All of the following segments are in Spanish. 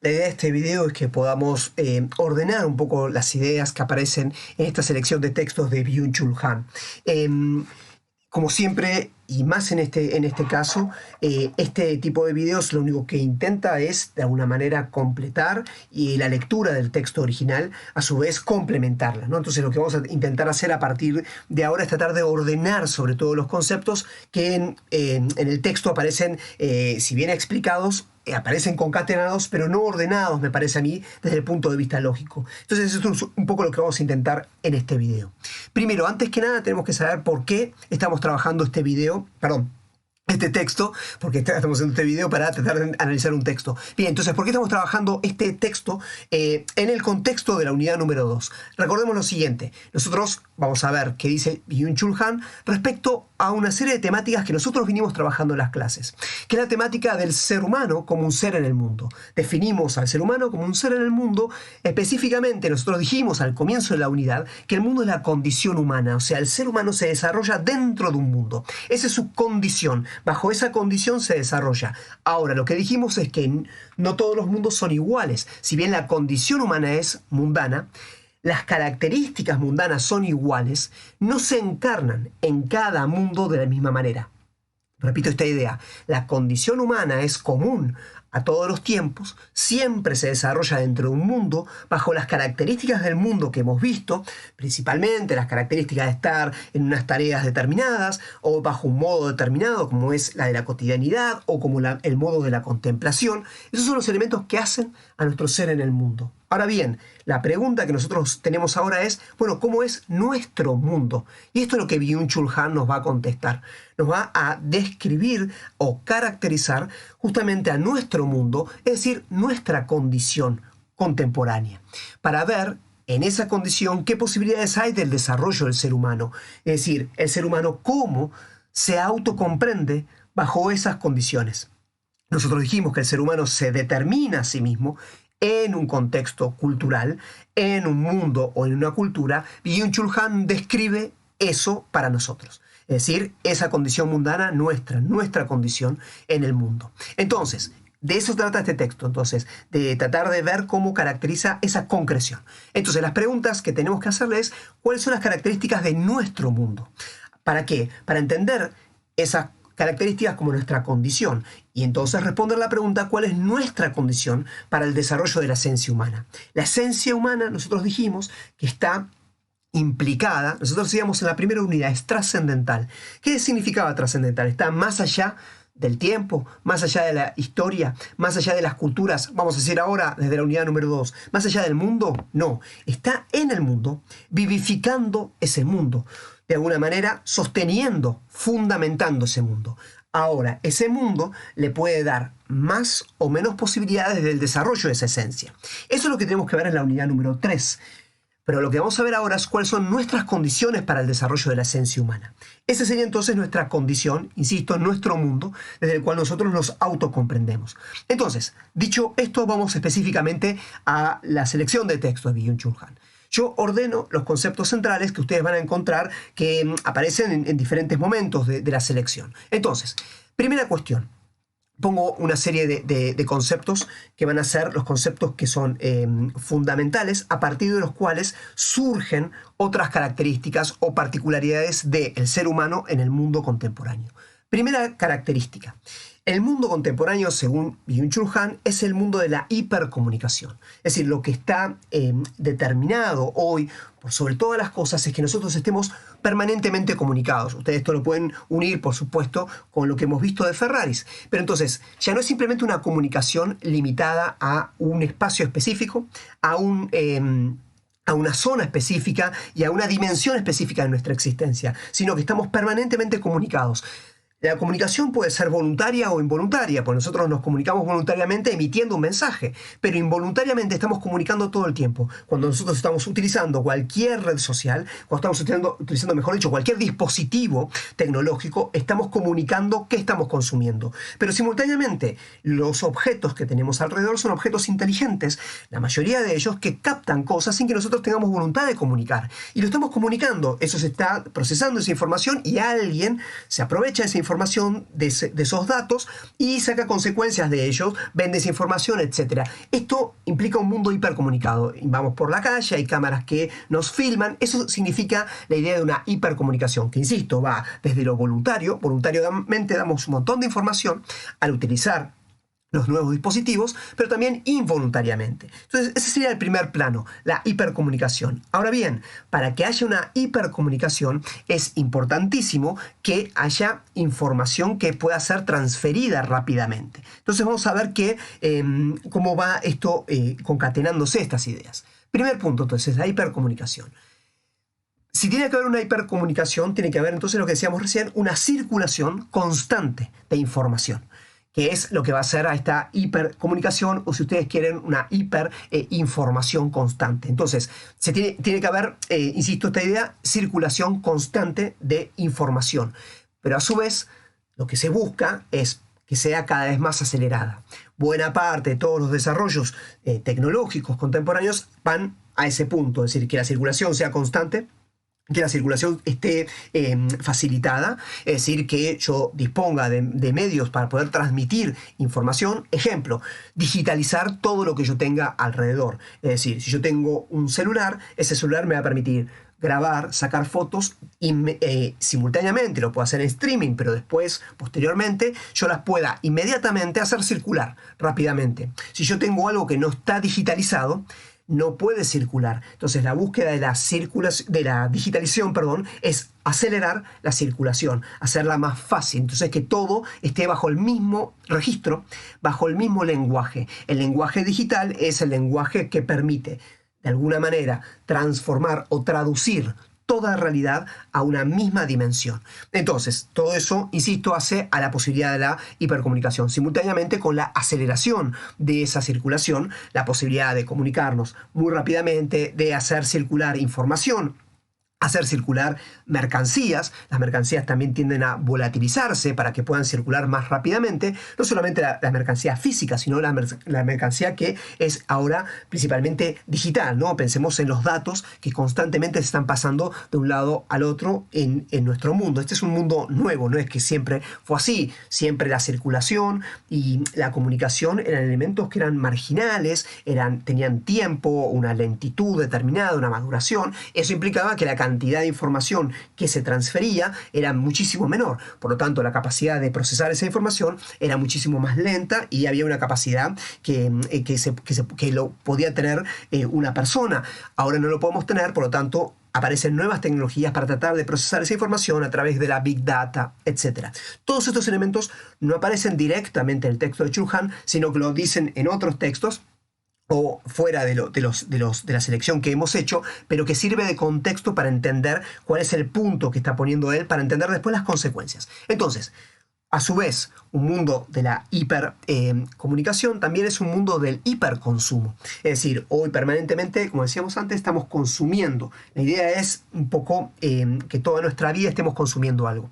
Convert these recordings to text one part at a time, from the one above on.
La idea de este video es que podamos ordenar un poco las ideas que aparecen en esta selección de textos de Byung-Chul Han. Como siempre, y más en este caso, este tipo de videos lo único que intenta es, de alguna manera, completar y la lectura del texto original, a su vez, complementarla, ¿no? Entonces, lo que vamos a intentar hacer a partir de ahora es tratar de ordenar sobre todo los conceptos que en el texto aparecen, si bien explicados, aparecen concatenados, pero no ordenados, me parece a mí, desde el punto de vista lógico. Entonces, eso es un poco lo que vamos a intentar en este video. Primero, antes que nada, tenemos que saber por qué estamos trabajando este texto, porque estamos haciendo este video para tratar de analizar un texto. Bien, entonces, ¿por qué estamos trabajando este texto en el contexto de la unidad número 2? Recordemos lo siguiente. Nosotros vamos a ver qué dice Byung-Chul Han respecto a una serie de temáticas que nosotros vinimos trabajando en las clases, que es la temática del ser humano como un ser en el mundo. Definimos al ser humano como un ser en el mundo. Específicamente, nosotros dijimos al comienzo de la unidad que el mundo es la condición humana, o sea, el ser humano se desarrolla dentro de un mundo. Esa es su condición. Bajo esa condición se desarrolla. Ahora, lo que dijimos es que no todos los mundos son iguales. Si bien la condición humana es mundana, las características mundanas son iguales, no se encarnan en cada mundo de la misma manera. Repito esta idea, la condición humana es común a todos los tiempos, siempre se desarrolla dentro de un mundo bajo las características del mundo que hemos visto, principalmente las características de estar en unas tareas determinadas o bajo un modo determinado como es la de la cotidianidad o como el modo de la contemplación. Esos son los elementos que hacen a nuestro ser en el mundo. Ahora bien, la pregunta que nosotros tenemos ahora es, bueno, ¿cómo es nuestro mundo? Y esto es lo que Byung-Chul Han nos va a contestar. Nos va a describir o caracterizar justamente a nuestro mundo, es decir, nuestra condición contemporánea, para ver en esa condición qué posibilidades hay del desarrollo del ser humano. Es decir, el ser humano cómo se autocomprende bajo esas condiciones. Nosotros dijimos que el ser humano se determina a sí mismo en un contexto cultural, en un mundo o en una cultura. Byung-Chul Han describe eso para nosotros. Es decir, esa condición mundana, nuestra condición en el mundo. Entonces, de eso trata este texto, entonces, de tratar de ver cómo caracteriza esa concreción. Entonces, las preguntas que tenemos que hacerle es, ¿cuáles son las características de nuestro mundo? ¿Para qué? Para entender esas características como nuestra condición y entonces responder la pregunta ¿cuál es nuestra condición para el desarrollo de la esencia humana? La esencia humana, nosotros dijimos que está implicada, nosotros decíamos en la primera unidad, es trascendental. ¿Qué significaba trascendental? Está más allá del tiempo, más allá de la historia, más allá de las culturas, vamos a decir ahora desde la unidad número 2, más allá del mundo, no, está en el mundo, vivificando ese mundo, de alguna manera sosteniendo, fundamentando ese mundo. Ahora, ese mundo le puede dar más o menos posibilidades del desarrollo de esa esencia. Eso es lo que tenemos que ver en la unidad número 3. Pero lo que vamos a ver ahora es cuáles son nuestras condiciones para el desarrollo de la esencia humana. Esa sería entonces nuestra condición, insisto, nuestro mundo, desde el cual nosotros nos autocomprendemos. Entonces, dicho esto, vamos específicamente a la selección de textos de Byung-Chul Han. Yo ordeno los conceptos centrales que ustedes van a encontrar que aparecen en diferentes momentos de la selección. Entonces, primera cuestión. Pongo una serie de conceptos que van a ser los conceptos que son fundamentales, a partir de los cuales surgen otras características o particularidades del ser humano en el mundo contemporáneo. Primera característica. El mundo contemporáneo, según Byung-Chul Han, es el mundo de la hipercomunicación. Es decir, lo que está determinado hoy, por sobre todas las cosas, es que nosotros estemos permanentemente comunicados. Ustedes esto lo pueden unir, por supuesto, con lo que hemos visto de Ferraris. Pero entonces, ya no es simplemente una comunicación limitada a un espacio específico, a una zona específica y a una dimensión específica de nuestra existencia, sino que estamos permanentemente comunicados. La comunicación puede ser voluntaria o involuntaria, porque nosotros nos comunicamos voluntariamente emitiendo un mensaje, pero involuntariamente estamos comunicando todo el tiempo. Cuando nosotros estamos utilizando cualquier red social, cuando estamos utilizando, mejor dicho, cualquier dispositivo tecnológico, estamos comunicando qué estamos consumiendo. Pero simultáneamente, los objetos que tenemos alrededor son objetos inteligentes, la mayoría de ellos que captan cosas sin que nosotros tengamos voluntad de comunicar. Y lo estamos comunicando, eso se está procesando esa información y alguien se aprovecha de esa información información de esos datos y saca consecuencias de ellos, vende esa información, etc. Esto implica un mundo hipercomunicado. Vamos por la calle, hay cámaras que nos filman. Eso significa la idea de una hipercomunicación, que insisto, va desde lo voluntario. Voluntariamente damos un montón de información al utilizar los nuevos dispositivos, pero también involuntariamente. Entonces, ese sería el primer plano, la hipercomunicación. Ahora bien, para que haya una hipercomunicación es importantísimo que haya información que pueda ser transferida rápidamente. Entonces vamos a ver cómo va esto concatenándose estas ideas. Primer punto, entonces, la hipercomunicación. Si tiene que haber una hipercomunicación, tiene que haber entonces lo que decíamos recién, una circulación constante de información, que es lo que va a hacer a esta hipercomunicación, o si ustedes quieren, una hiperinformación constante. Entonces, tiene que haber, insisto, esta idea, circulación constante de información. Pero a su vez, lo que se busca es que sea cada vez más acelerada. Buena parte de todos los desarrollos tecnológicos contemporáneos van a ese punto, es decir, que la circulación sea constante, que la circulación esté facilitada, es decir, que yo disponga de medios para poder transmitir información. Ejemplo, digitalizar todo lo que yo tenga alrededor. Es decir, si yo tengo un celular, ese celular me va a permitir grabar, sacar fotos simultáneamente, lo puedo hacer en streaming, pero después, posteriormente, yo las pueda inmediatamente hacer circular rápidamente. Si yo tengo algo que no está digitalizado, no puede circular. Entonces la búsqueda de la digitalización, es acelerar la circulación, hacerla más fácil. Entonces que todo esté bajo el mismo registro, bajo el mismo lenguaje. El lenguaje digital es el lenguaje que permite, de alguna manera, transformar o traducir toda realidad a una misma dimensión. Entonces, todo eso, insisto, hace a la posibilidad de la hipercomunicación, simultáneamente con la aceleración de esa circulación, la posibilidad de comunicarnos muy rápidamente, de hacer circular información, hacer circular mercancías. Las mercancías también tienden a volatilizarse para que puedan circular más rápidamente, no solamente la mercancía física, sino la mercancía que es ahora principalmente digital, ¿no? Pensemos en los datos que constantemente se están pasando de un lado al otro en nuestro mundo. Este es un mundo nuevo, no es que siempre fue así. Siempre la circulación y la comunicación eran elementos que eran marginales, tenían tiempo, una lentitud determinada, una maduración. Eso implicaba que la cantidad de información que se transfería era muchísimo menor. Por lo tanto, la capacidad de procesar esa información era muchísimo más lenta y había una capacidad que lo podía tener una persona. Ahora no lo podemos tener, por lo tanto, aparecen nuevas tecnologías para tratar de procesar esa información a través de la Big Data, etc. Todos estos elementos no aparecen directamente en el texto de Chul Han, sino que lo dicen en otros textos o fuera de la selección que hemos hecho, pero que sirve de contexto para entender cuál es el punto que está poniendo él, para entender después las consecuencias. Entonces, a su vez, un mundo de la hipercomunicación también es un mundo del hiperconsumo. Es decir, hoy permanentemente, como decíamos antes, estamos consumiendo. La idea es un poco que toda nuestra vida estemos consumiendo algo.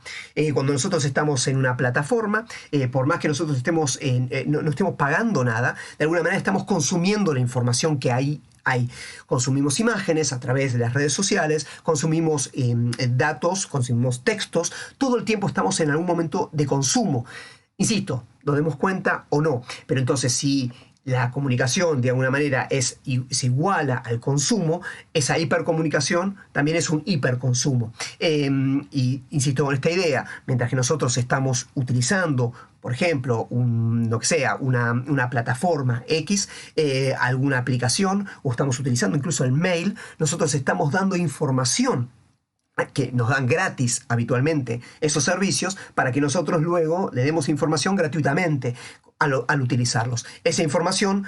Cuando nosotros estamos en una plataforma, por más que nosotros no estemos pagando nada, de alguna manera estamos consumiendo la información que hay. Consumimos imágenes a través de las redes sociales, consumimos datos, consumimos textos, todo el tiempo estamos en algún momento de consumo. Insisto, nos demos cuenta o no, pero entonces si la comunicación de alguna manera se iguala al consumo, esa hipercomunicación también es un hiperconsumo. Y insisto con esta idea, mientras que nosotros estamos utilizando, por ejemplo, una plataforma X, alguna aplicación, o estamos utilizando incluso el mail, nosotros estamos dando información que nos dan gratis habitualmente esos servicios para que nosotros luego le demos información gratuitamente al utilizarlos. Esa información,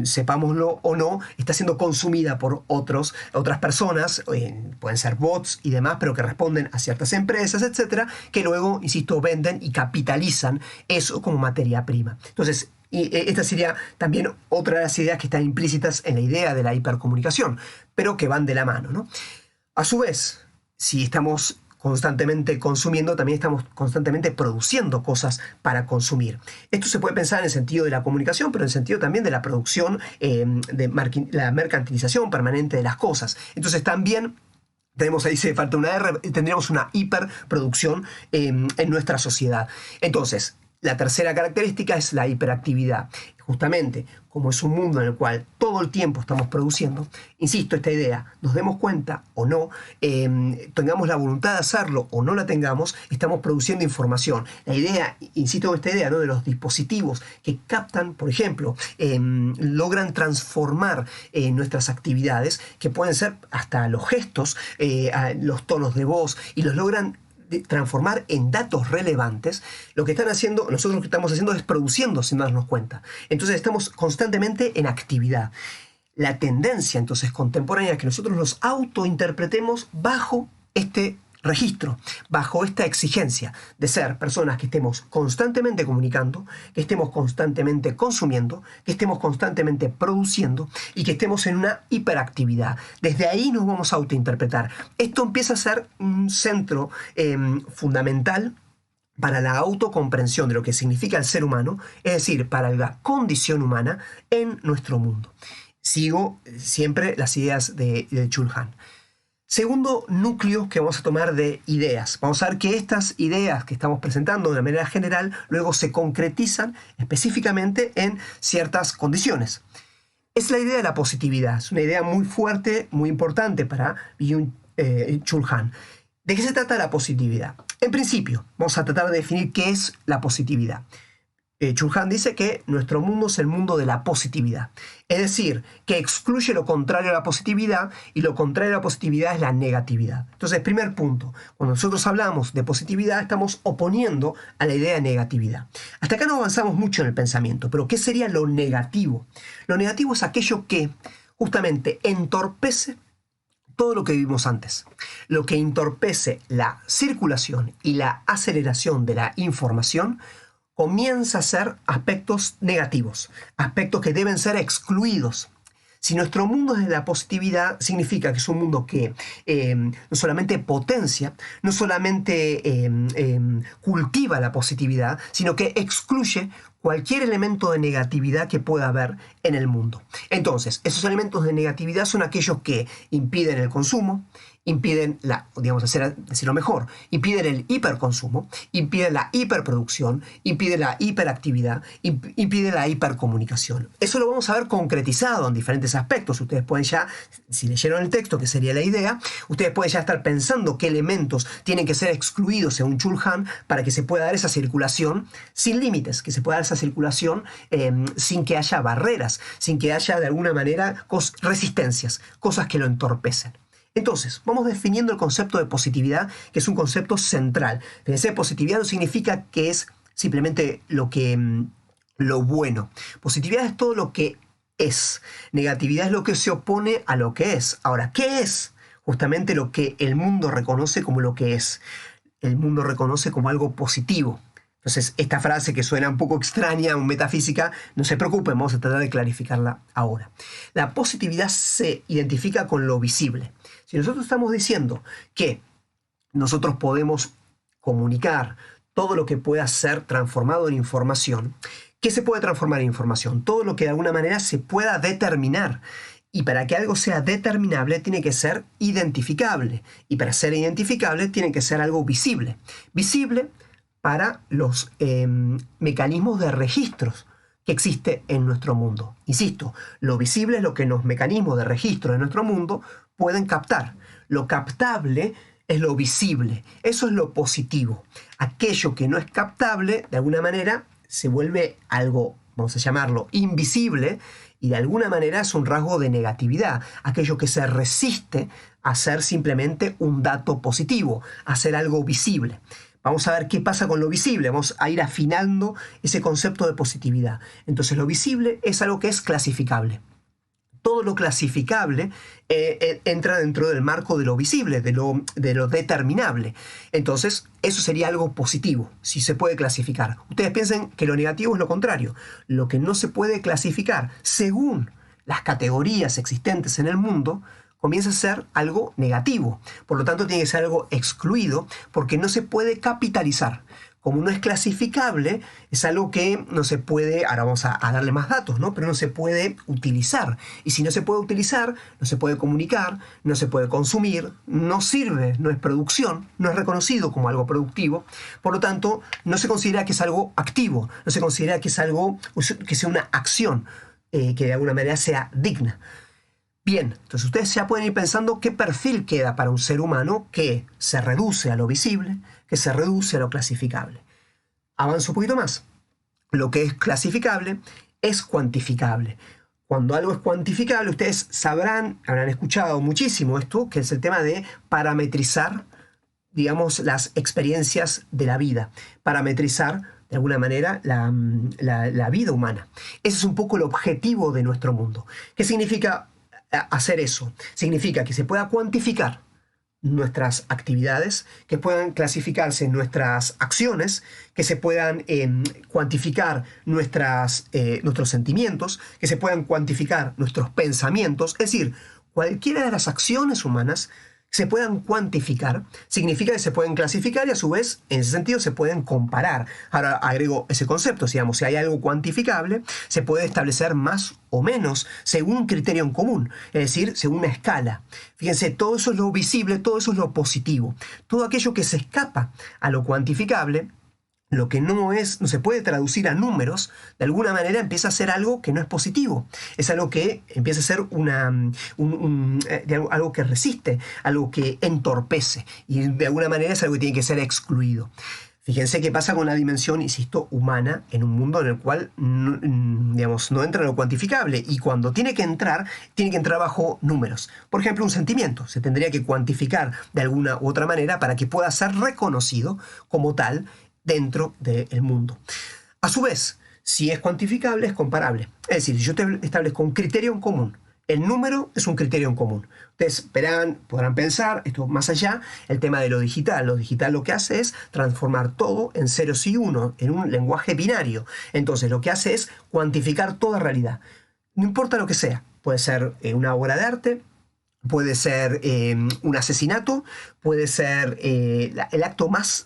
sepámoslo o no, está siendo consumida por otras personas, pueden ser bots y demás, pero que responden a ciertas empresas, etcétera, que luego, insisto, venden y capitalizan eso como materia prima. Entonces, esta sería también otra de las ideas que están implícitas en la idea de la hipercomunicación, pero que van de la mano, ¿no? A su vez, si estamos constantemente consumiendo, también estamos constantemente produciendo cosas para consumir. Esto se puede pensar en el sentido de la comunicación, pero en el sentido también de la producción, de la mercantilización permanente de las cosas. Entonces también Tenemos ahí, se falta una R, tendríamos una hiperproducción en nuestra sociedad. Entonces, la tercera característica es la hiperactividad. Justamente, como es un mundo en el cual todo el tiempo estamos produciendo, insisto, esta idea, nos demos cuenta o no, tengamos la voluntad de hacerlo o no la tengamos, estamos produciendo información. La idea, insisto en esta idea, ¿no?, de los dispositivos que captan, por ejemplo, logran transformar nuestras actividades, que pueden ser hasta los gestos, los tonos de voz, y los logran transformar en datos relevantes. Lo que están haciendo, nosotros lo que estamos haciendo es produciendo sin darnos cuenta. Entonces estamos constantemente en actividad. La tendencia entonces contemporánea es que nosotros nos autointerpretemos bajo este registro, bajo esta exigencia de ser personas que estemos constantemente comunicando, que estemos constantemente consumiendo, que estemos constantemente produciendo y que estemos en una hiperactividad. Desde ahí nos vamos a autointerpretar. Esto empieza a ser un centro fundamental para la autocomprensión de lo que significa el ser humano, es decir, para la condición humana en nuestro mundo. Sigo siempre las ideas de Chul Han. Segundo núcleo que vamos a tomar de ideas. Vamos a ver que estas ideas que estamos presentando de manera general luego se concretizan específicamente en ciertas condiciones. Es la idea de la positividad. Es una idea muy fuerte, muy importante para Chul Han. ¿De qué se trata la positividad? En principio, vamos a tratar de definir qué es la positividad. Chul Han dice que nuestro mundo es el mundo de la positividad. Es decir, que excluye lo contrario a la positividad, y lo contrario a la positividad es la negatividad. Entonces, primer punto, cuando nosotros hablamos de positividad, estamos oponiendo a la idea de negatividad. Hasta acá no avanzamos mucho en el pensamiento, pero ¿qué sería lo negativo? Lo negativo es aquello que justamente entorpece todo lo que vivimos antes. Lo que entorpece la circulación y la aceleración de la información comienza a ser aspectos negativos, aspectos que deben ser excluidos. Si nuestro mundo es de la positividad, significa que es un mundo que no solamente potencia, no solamente cultiva la positividad, sino que excluye cualquier elemento de negatividad que pueda haber en el mundo. Entonces, esos elementos de negatividad son aquellos que impiden el consumo, impiden decirlo mejor, impiden el hiperconsumo, impiden la hiperproducción, impiden la hiperactividad, impiden la hipercomunicación. Eso lo vamos a ver concretizado en diferentes aspectos. Ustedes pueden ya, si leyeron el texto, que sería la idea, ustedes pueden ya estar pensando qué elementos tienen que ser excluidos según Chul Han para que se pueda dar esa circulación sin límites, que se pueda dar esa circulación sin que haya barreras, sin que haya de alguna manera resistencias, cosas que lo entorpecen. Entonces, vamos definiendo el concepto de positividad, que es un concepto central. Fíjense, positividad no significa que es simplemente lo bueno. Positividad es todo lo que es. Negatividad es lo que se opone a lo que es. Ahora, ¿qué es? Justamente lo que el mundo reconoce como lo que es. El mundo reconoce como algo positivo. Entonces, esta frase que suena un poco extraña o metafísica, no se preocupen, vamos a tratar de clarificarla ahora. La positividad se identifica con lo visible. Si nosotros estamos diciendo que nosotros podemos comunicar todo lo que pueda ser transformado en información, ¿qué se puede transformar en información? Todo lo que de alguna manera se pueda determinar. Y para que algo sea determinable tiene que ser identificable. Y para ser identificable tiene que ser algo visible. Visible para los mecanismos de registros que existe en nuestro mundo. Insisto, lo visible es lo que los mecanismos de registro de nuestro mundo pueden captar. Lo captable es lo visible. Eso es lo positivo. Aquello que no es captable, de alguna manera, se vuelve algo, vamos a llamarlo, invisible, y de alguna manera es un rasgo de negatividad. Aquello que se resiste a ser simplemente un dato positivo, a ser algo visible. Vamos a ver qué pasa con lo visible. Vamos a ir afinando ese concepto de positividad. Entonces, lo visible es algo que es clasificable. Todo lo clasificable entra dentro del marco de lo visible, de lo determinable. Entonces, eso sería algo positivo, si se puede clasificar. Ustedes piensen que lo negativo es lo contrario. Lo que no se puede clasificar, según las categorías existentes en el mundo, comienza a ser algo negativo. Por lo tanto, tiene que ser algo excluido porque no se puede capitalizar. Como no es clasificable, es algo que no se puede, ahora vamos a darle más datos, ¿no? Pero no se puede utilizar. Y si no se puede utilizar, no se puede comunicar, no se puede consumir, no sirve, no es producción, no es reconocido como algo productivo. Por lo tanto, no se considera que es algo activo, no se considera que es algo, que sea una acción que de alguna manera sea digna. Bien, entonces ustedes ya pueden ir pensando qué perfil queda para un ser humano que se reduce a lo visible, que se reduce a lo clasificable. Avanzo un poquito más. Lo que es clasificable es cuantificable. Cuando algo es cuantificable, ustedes sabrán, habrán escuchado muchísimo esto, que es el tema de parametrizar, digamos, las experiencias de la vida. Parametrizar, de alguna manera, la vida humana. Ese es un poco el objetivo de nuestro mundo. ¿Qué significa hacer eso? Significa que se pueda cuantificar nuestras actividades, que puedan clasificarse nuestras acciones, que se puedan cuantificar nuestros sentimientos, que se puedan cuantificar nuestros pensamientos. Es decir, cualquiera de las acciones humanas se puedan cuantificar, significa que se pueden clasificar y a su vez, en ese sentido, se pueden comparar. Ahora agrego ese concepto, digamos, si hay algo cuantificable, se puede establecer más o menos según un criterio en común, es decir, según una escala. Fíjense, todo eso es lo visible, todo eso es lo positivo. Todo aquello que se escapa a lo cuantificable, lo que no se puede traducir a números, de alguna manera empieza a ser algo que no es positivo. Es algo que empieza a ser algo que resiste, algo que entorpece. Y de alguna manera es algo que tiene que ser excluido. Fíjense qué pasa con la dimensión, insisto, humana, en un mundo en el cual no entra lo cuantificable. Y cuando tiene que entrar bajo números. Por ejemplo, un sentimiento. Se tendría que cuantificar de alguna u otra manera para que pueda ser reconocido como tal dentro del mundo. A su vez, si es cuantificable, es comparable. Es decir, si yo establezco un criterio en común, el número es un criterio en común. Ustedes podrán pensar, esto más allá, el tema de lo digital. Lo digital lo que hace es transformar todo en ceros y unos, en un lenguaje binario. Entonces lo que hace es cuantificar toda realidad. No importa lo que sea. Puede ser una obra de arte, puede ser un asesinato, puede ser el acto más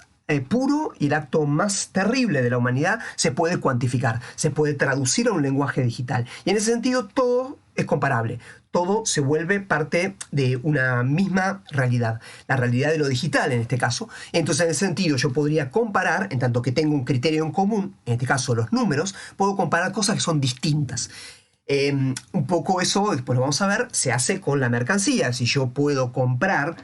puro y el acto más terrible de la humanidad se puede cuantificar, se puede traducir a un lenguaje digital. Y en ese sentido todo es comparable, todo se vuelve parte de una misma realidad, la realidad de lo digital en este caso. Entonces en ese sentido yo podría comparar, en tanto que tengo un criterio en común, en este caso los números, puedo comparar cosas que son distintas. Un poco eso, después lo vamos a ver, se hace con la mercancía. Si yo puedo comprar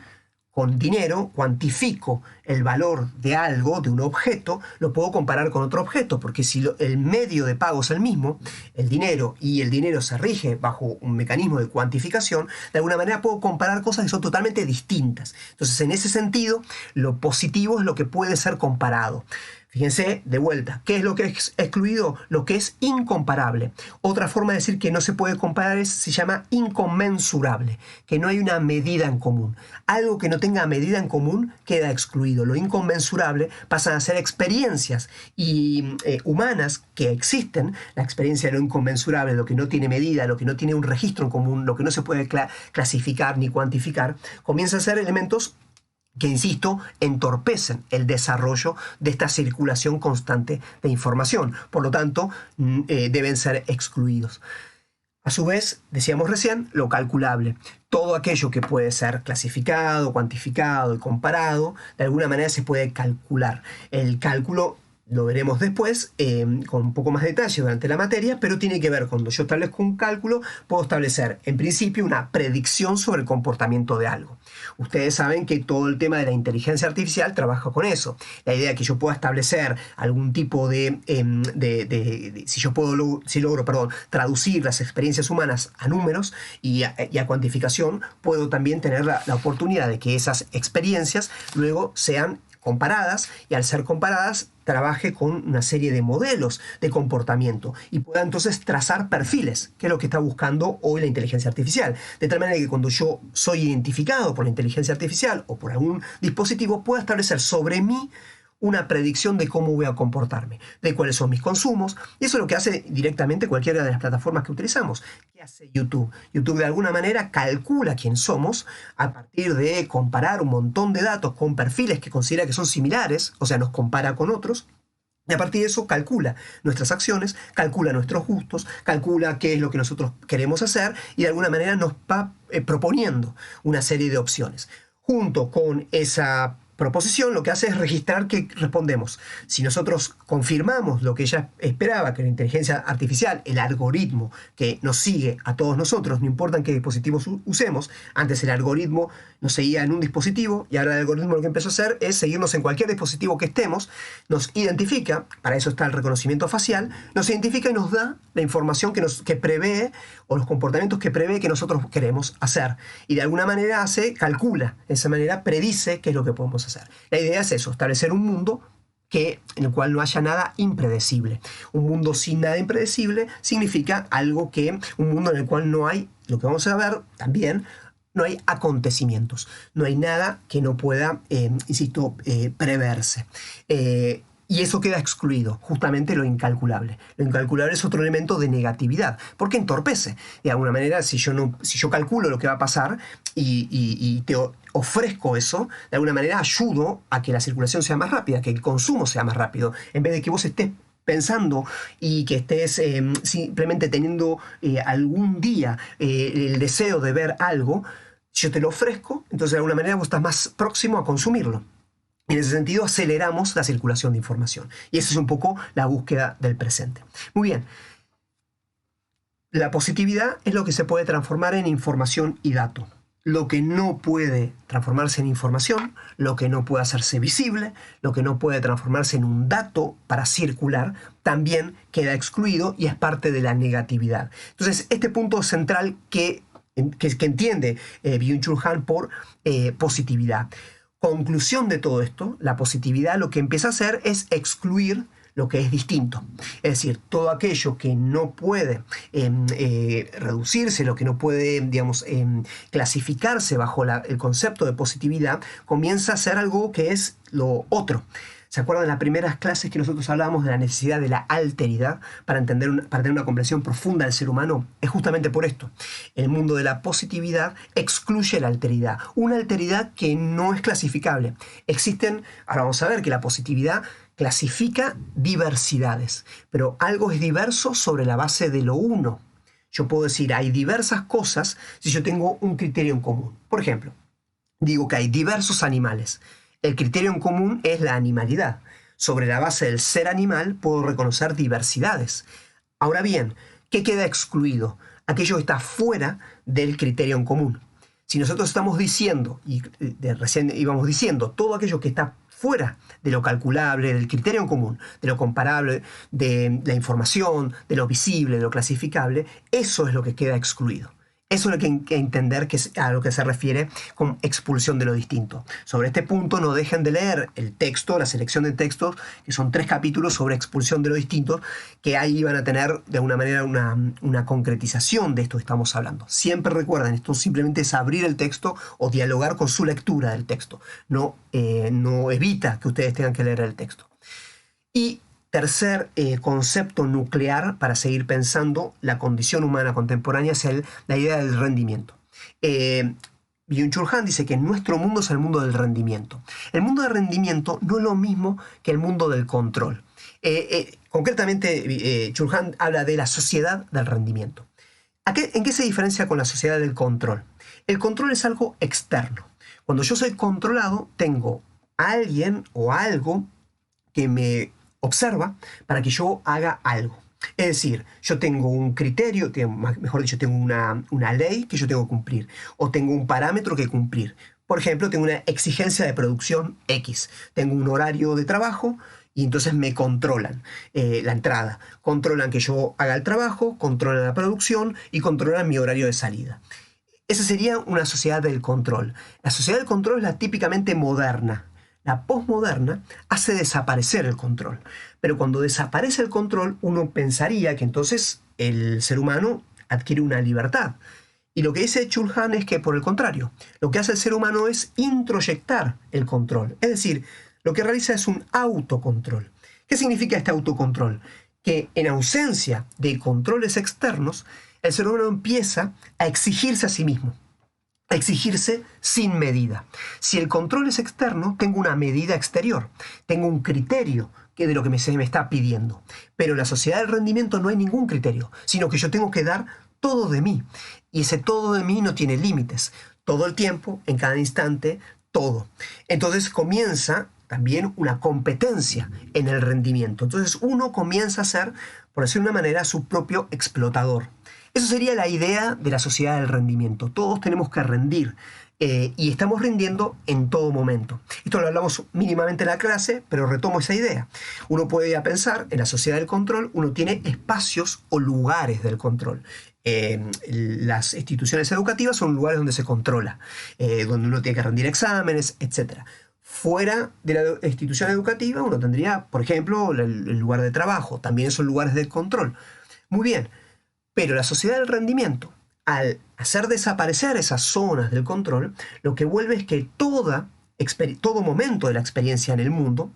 con dinero, cuantifico el valor de algo, de un objeto, lo puedo comparar con otro objeto, porque si el medio de pago es el mismo, el dinero, y el dinero se rige bajo un mecanismo de cuantificación, de alguna manera puedo comparar cosas que son totalmente distintas. Entonces, en ese sentido, lo positivo es lo que puede ser comparado. Fíjense, de vuelta, ¿qué es lo que es excluido? Lo que es incomparable. Otra forma de decir que no se puede comparar se llama inconmensurable, que no hay una medida en común. Algo que no tenga medida en común queda excluido. Lo inconmensurable pasan a ser experiencias humanas que existen. La experiencia de lo inconmensurable, lo que no tiene medida, lo que no tiene un registro en común, lo que no se puede clasificar ni cuantificar, comienzan a ser elementos que, insisto, entorpecen el desarrollo de esta circulación constante de información. Por lo tanto, deben ser excluidos. A su vez, decíamos recién, lo calculable. Todo aquello que puede ser clasificado, cuantificado y comparado, de alguna manera se puede calcular. El cálculo lo veremos después con un poco más de detalle durante la materia, pero tiene que ver, cuando yo establezco un cálculo, puedo establecer en principio una predicción sobre el comportamiento de algo. Ustedes saben que todo el tema de la inteligencia artificial trabaja con eso. La idea de que yo pueda establecer algún tipo si logro traducir las experiencias humanas a números y a cuantificación, puedo también tener la oportunidad de que esas experiencias luego sean comparadas, y al ser comparadas trabaje con una serie de modelos de comportamiento y pueda entonces trazar perfiles, que es lo que está buscando hoy la inteligencia artificial. De tal manera que cuando yo soy identificado por la inteligencia artificial o por algún dispositivo, pueda establecer sobre mí una predicción de cómo voy a comportarme, de cuáles son mis consumos, y eso es lo que hace directamente cualquiera de las plataformas que utilizamos. ¿Qué hace YouTube? YouTube de alguna manera calcula quién somos a partir de comparar un montón de datos con perfiles que considera que son similares, o sea, nos compara con otros. Y a partir de eso calcula nuestras acciones, calcula nuestros gustos, calcula qué es lo que nosotros queremos hacer y de alguna manera nos va proponiendo una serie de opciones. Junto con esa proposición lo que hace es registrar que respondemos. Si nosotros confirmamos lo que ella esperaba, que la inteligencia artificial, el algoritmo que nos sigue a todos nosotros, no importa en qué dispositivos usemos, antes el algoritmo nos seguía en un dispositivo y ahora el algoritmo lo que empezó a hacer es seguirnos en cualquier dispositivo que estemos, nos identifica, para eso está el reconocimiento facial, nos identifica y nos da la información que prevé o los comportamientos que prevé que nosotros queremos hacer. Y de alguna manera calcula, de esa manera predice qué es lo que podemos hacer. La idea es eso, establecer un mundo en el cual no haya nada impredecible. Un mundo sin nada impredecible significa un mundo en el cual no hay, lo que vamos a ver también, no hay acontecimientos, no hay nada que no pueda, preverse. Y eso queda excluido, justamente lo incalculable. Lo incalculable es otro elemento de negatividad, porque entorpece. De alguna manera, si yo calculo lo que va a pasar y te ofrezco eso, de alguna manera ayudo a que la circulación sea más rápida, que el consumo sea más rápido, en vez de que vos estés pensando y que estés simplemente teniendo algún día el deseo de ver algo, yo te lo ofrezco, entonces de alguna manera vos estás más próximo a consumirlo. En ese sentido, aceleramos la circulación de información. Y esa es un poco la búsqueda del presente. Muy bien. La positividad es lo que se puede transformar en información y dato. Lo que no puede transformarse en información, lo que no puede hacerse visible, lo que no puede transformarse en un dato para circular, también queda excluido y es parte de la negatividad. Entonces, este punto central que entiende Byung-Chul Han por positividad. Conclusión de todo esto, la positividad lo que empieza a hacer es excluir lo que es distinto. Es decir, todo aquello que no puede reducirse, lo que no puede, clasificarse bajo el concepto de positividad, comienza a ser algo que es lo otro. ¿Se acuerdan de las primeras clases que nosotros hablábamos de la necesidad de la alteridad para tener una comprensión profunda del ser humano? Es justamente por esto. El mundo de la positividad excluye la alteridad. Una alteridad que no es clasificable. Ahora vamos a ver que la positividad clasifica diversidades, pero algo es diverso sobre la base de lo uno. Yo puedo decir, hay diversas cosas si yo tengo un criterio en común. Por ejemplo, digo que hay diversos animales. El criterio en común es la animalidad. Sobre la base del ser animal puedo reconocer diversidades. Ahora bien, ¿qué queda excluido? Aquello que está fuera del criterio en común. Si nosotros estamos diciendo, recién íbamos diciendo, todo aquello que está fuera de lo calculable, del criterio en común, de lo comparable, de la información, de lo visible, de lo clasificable, eso es lo que queda excluido. Eso es lo que hay que entender que es a lo que se refiere con expulsión de lo distinto. Sobre este punto no dejen de leer el texto, la selección de textos, que son 3 capítulos sobre expulsión de lo distinto, que ahí van a tener de alguna manera una concretización de esto que estamos hablando. Siempre recuerden, esto simplemente es abrir el texto o dialogar con su lectura del texto. No evita que ustedes tengan que leer el texto. Y tercer concepto nuclear para seguir pensando la condición humana contemporánea es la idea del rendimiento. Byung-Chul Han dice que nuestro mundo es el mundo del rendimiento. El mundo del rendimiento no es lo mismo que el mundo del control. Concretamente, Chul Han habla de la sociedad del rendimiento. ¿En qué se diferencia con la sociedad del control? El control es algo externo. Cuando yo soy controlado, tengo a alguien o algo que me observa para que yo haga algo. Es decir, yo tengo un criterio, mejor dicho, tengo una ley que yo tengo que cumplir, o tengo un parámetro que cumplir. Por ejemplo, tengo una exigencia de producción X, tengo un horario de trabajo y entonces me controlan la entrada, controlan que yo haga el trabajo, controlan la producción y controlan mi horario de salida. Esa sería una sociedad del control. La sociedad del control es la típicamente moderna. La posmoderna hace desaparecer el control. Pero cuando desaparece el control, uno pensaría que entonces el ser humano adquiere una libertad. Y lo que dice Chul Han es que, por el contrario, lo que hace el ser humano es introyectar el control. Es decir, lo que realiza es un autocontrol. ¿Qué significa este autocontrol? Que en ausencia de controles externos, el ser humano empieza a exigirse a sí mismo, a exigirse sin medida. Si el control es externo, tengo una medida exterior, tengo un criterio de lo que se me está pidiendo. Pero en la sociedad del rendimiento no hay ningún criterio, sino que yo tengo que dar todo de mí. Y ese todo de mí no tiene límites. Todo el tiempo, en cada instante, todo. Entonces comienza también una competencia en el rendimiento. Entonces uno comienza a ser, por decir de una manera, su propio explotador. Eso sería la idea de la sociedad del rendimiento. Todos tenemos que rendir. Y estamos rindiendo en todo momento. Esto lo hablamos mínimamente en la clase, pero retomo esa idea. Uno puede ya pensar, en la sociedad del control, uno tiene espacios o lugares del control. Las instituciones educativas son lugares donde se controla, donde uno tiene que rendir exámenes, etc. Fuera de la institución educativa, uno tendría, por ejemplo, el lugar de trabajo. También son lugares de control. Muy bien, pero la sociedad del rendimiento, al hacer desaparecer esas zonas del control, lo que vuelve es que todo momento de la experiencia en el mundo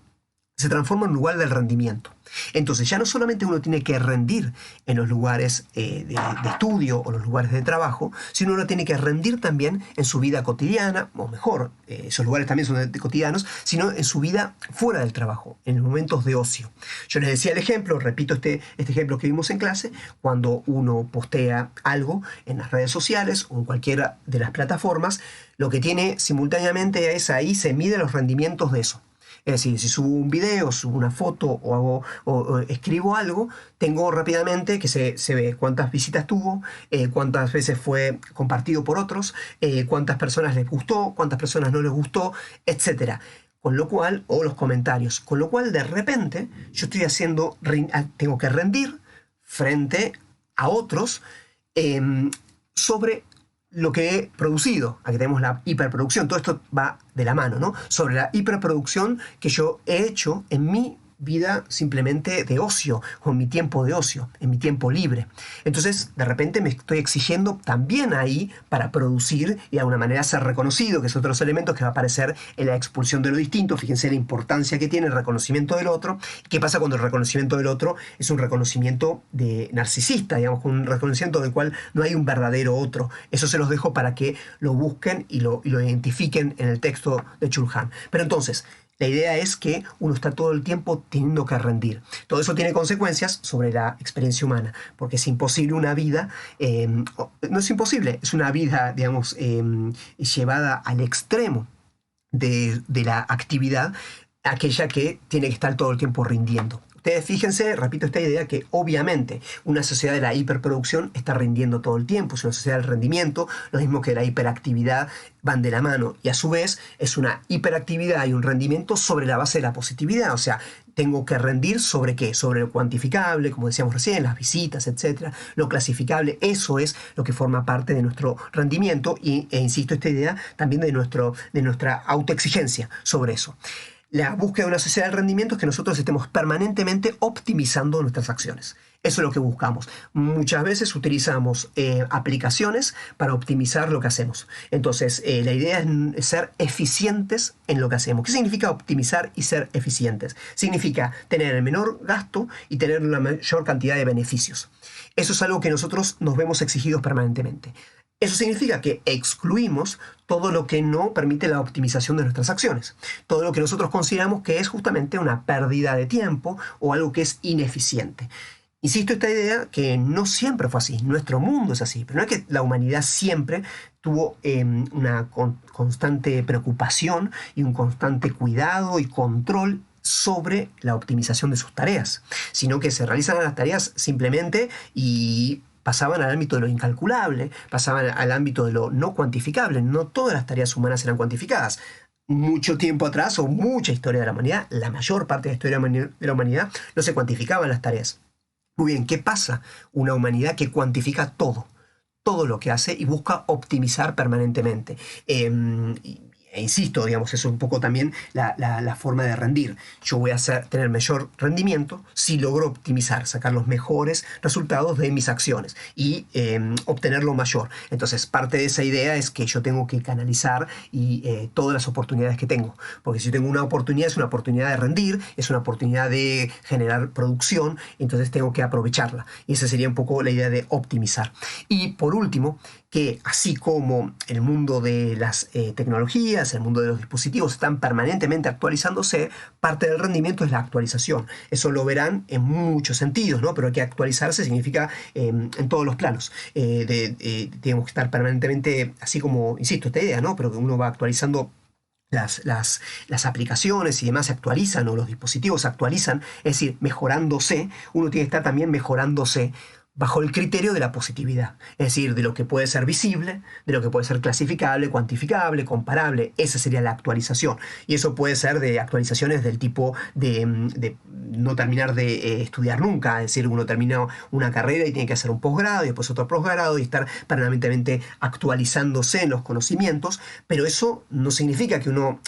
se transforma en un lugar del rendimiento. Entonces ya no solamente uno tiene que rendir en los lugares de estudio o los lugares de trabajo, sino uno tiene que rendir también en su vida cotidiana, o mejor, esos lugares también son cotidianos, sino en su vida fuera del trabajo, en los momentos de ocio. Yo les decía el ejemplo, repito este ejemplo que vimos en clase, cuando uno postea algo en las redes sociales o en cualquiera de las plataformas, lo que tiene simultáneamente es ahí se miden los rendimientos de eso. Es decir, si subo un video, subo una foto o escribo algo, tengo rápidamente que se ve cuántas visitas tuvo, cuántas veces fue compartido por otros, cuántas personas les gustó, cuántas personas no les gustó, etc. Con lo cual, o los comentarios, con lo cual de repente yo tengo que rendir frente a otros sobre lo que he producido. Aquí tenemos la hiperproducción. Todo esto va de la mano, ¿no? Sobre la hiperproducción que yo he hecho en mi vida simplemente de ocio, o en mi tiempo de ocio, en mi tiempo libre. Entonces, de repente me estoy exigiendo también ahí para producir y de alguna manera ser reconocido, que es otros elementos que va a aparecer en la expulsión de lo distinto. Fíjense la importancia que tiene el reconocimiento del otro. ¿Qué pasa cuando el reconocimiento del otro es un reconocimiento de narcisista, digamos, un reconocimiento del cual no hay un verdadero otro? Eso se los dejo para que lo busquen y lo identifiquen en el texto de Chulhan. Pero entonces, la idea es que uno está todo el tiempo teniendo que rendir. Todo eso tiene consecuencias sobre la experiencia humana, porque es imposible una vida, no es imposible, es una vida, digamos, llevada al extremo de la actividad, aquella que tiene que estar todo el tiempo rindiendo. Ustedes fíjense, repito esta idea, que obviamente una sociedad de la hiperproducción está rindiendo todo el tiempo, es una sociedad del rendimiento, lo mismo que la hiperactividad van de la mano, y a su vez es una hiperactividad y un rendimiento sobre la base de la positividad, o sea, tengo que rendir sobre qué, sobre lo cuantificable, como decíamos recién, las visitas, etcétera, lo clasificable, eso es lo que forma parte de nuestro rendimiento e insisto, esta idea también de nuestra autoexigencia sobre eso. La búsqueda de una sociedad del rendimiento es que nosotros estemos permanentemente optimizando nuestras acciones. Eso es lo que buscamos. Muchas veces utilizamos aplicaciones para optimizar lo que hacemos. Entonces, la idea es ser eficientes en lo que hacemos. ¿Qué significa optimizar y ser eficientes? Significa tener el menor gasto y tener la mayor cantidad de beneficios. Eso es algo que nosotros nos vemos exigidos permanentemente. Eso significa que excluimos todo lo que no permite la optimización de nuestras acciones. Todo lo que nosotros consideramos que es justamente una pérdida de tiempo o algo que es ineficiente. Insisto, esta idea que no siempre fue así, nuestro mundo es así, pero no es que la humanidad siempre tuvo una constante preocupación y un constante cuidado y control sobre la optimización de sus tareas, sino que se realizan las tareas simplemente y pasaban al ámbito de lo incalculable, pasaban al ámbito de lo no cuantificable. No todas las tareas humanas eran cuantificadas. Mucho tiempo atrás, o mucha historia de la humanidad, la mayor parte de la historia de la humanidad, no se cuantificaban las tareas. Muy bien, ¿qué pasa? Una humanidad que cuantifica todo lo que hace y busca optimizar permanentemente. insisto, digamos, eso es un poco también la forma de rendir. Yo voy a tener mayor rendimiento si logro optimizar, sacar los mejores resultados de mis acciones y obtener lo mayor. Entonces, parte de esa idea es que yo tengo que canalizar todas las oportunidades que tengo. Porque si yo tengo una oportunidad, es una oportunidad de rendir, es una oportunidad de generar producción, entonces tengo que aprovecharla. Y esa sería un poco la idea de optimizar. Y por último, que así como el mundo de las tecnologías, el mundo de los dispositivos están permanentemente actualizándose, parte del rendimiento es la actualización. Eso lo verán en muchos sentidos, ¿no? Pero que actualizarse significa en todos los planos. Tenemos que estar permanentemente, así como, insisto, esta idea, ¿no? Pero que uno va actualizando las aplicaciones y demás se actualizan, o los dispositivos se actualizan, es decir, mejorándose. Uno tiene que estar también mejorándose bajo el criterio de la positividad, es decir, de lo que puede ser visible, de lo que puede ser clasificable, cuantificable, comparable. Esa sería la actualización. Y eso puede ser de actualizaciones del tipo de no terminar de estudiar nunca, es decir, uno termina una carrera y tiene que hacer un posgrado y después otro posgrado y estar permanentemente actualizándose en los conocimientos, pero eso no significa que uno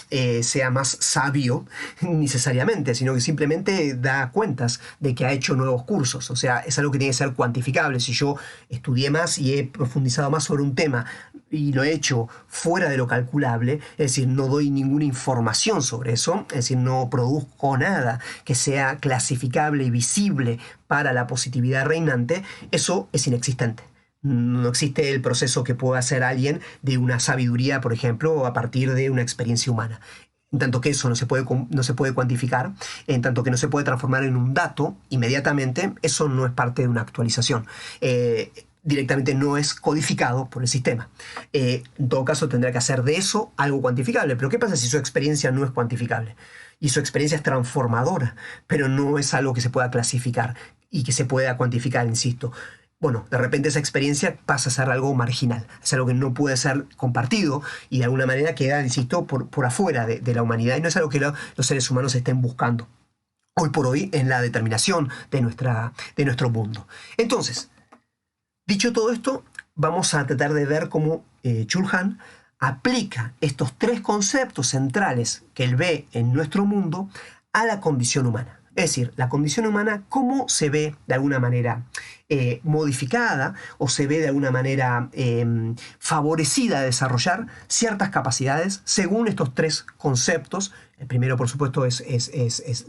sea más sabio necesariamente, sino que simplemente da cuentas de que ha hecho nuevos cursos. O sea, es algo que tiene que ser cuantificable. Si yo estudié más y he profundizado más sobre un tema y lo he hecho fuera de lo calculable, es decir, no doy ninguna información sobre eso, es decir, no produzco nada que sea clasificable y visible para la positividad reinante, eso es inexistente. No existe el proceso que pueda hacer alguien de una sabiduría, por ejemplo, a partir de una experiencia humana. En tanto que eso no se puede cuantificar, en tanto que no se puede transformar en un dato inmediatamente, eso no es parte de una actualización. Directamente no es codificado por el sistema. En todo caso, tendrá que hacer de eso algo cuantificable. Pero ¿qué pasa si su experiencia no es cuantificable? Y su experiencia es transformadora, pero no es algo que se pueda clasificar y que se pueda cuantificar, insisto. Bueno, de repente esa experiencia pasa a ser algo marginal, es algo que no puede ser compartido y de alguna manera queda, insisto, por afuera de la humanidad, y no es algo que los seres humanos estén buscando hoy por hoy en la determinación de nuestro mundo. Entonces, dicho todo esto, vamos a tratar de ver cómo Chul Han aplica estos tres conceptos centrales que él ve en nuestro mundo a la condición humana. Es decir, la condición humana, cómo se ve de alguna manera modificada o se ve de alguna manera favorecida a desarrollar ciertas capacidades según estos tres conceptos. El primero, por supuesto,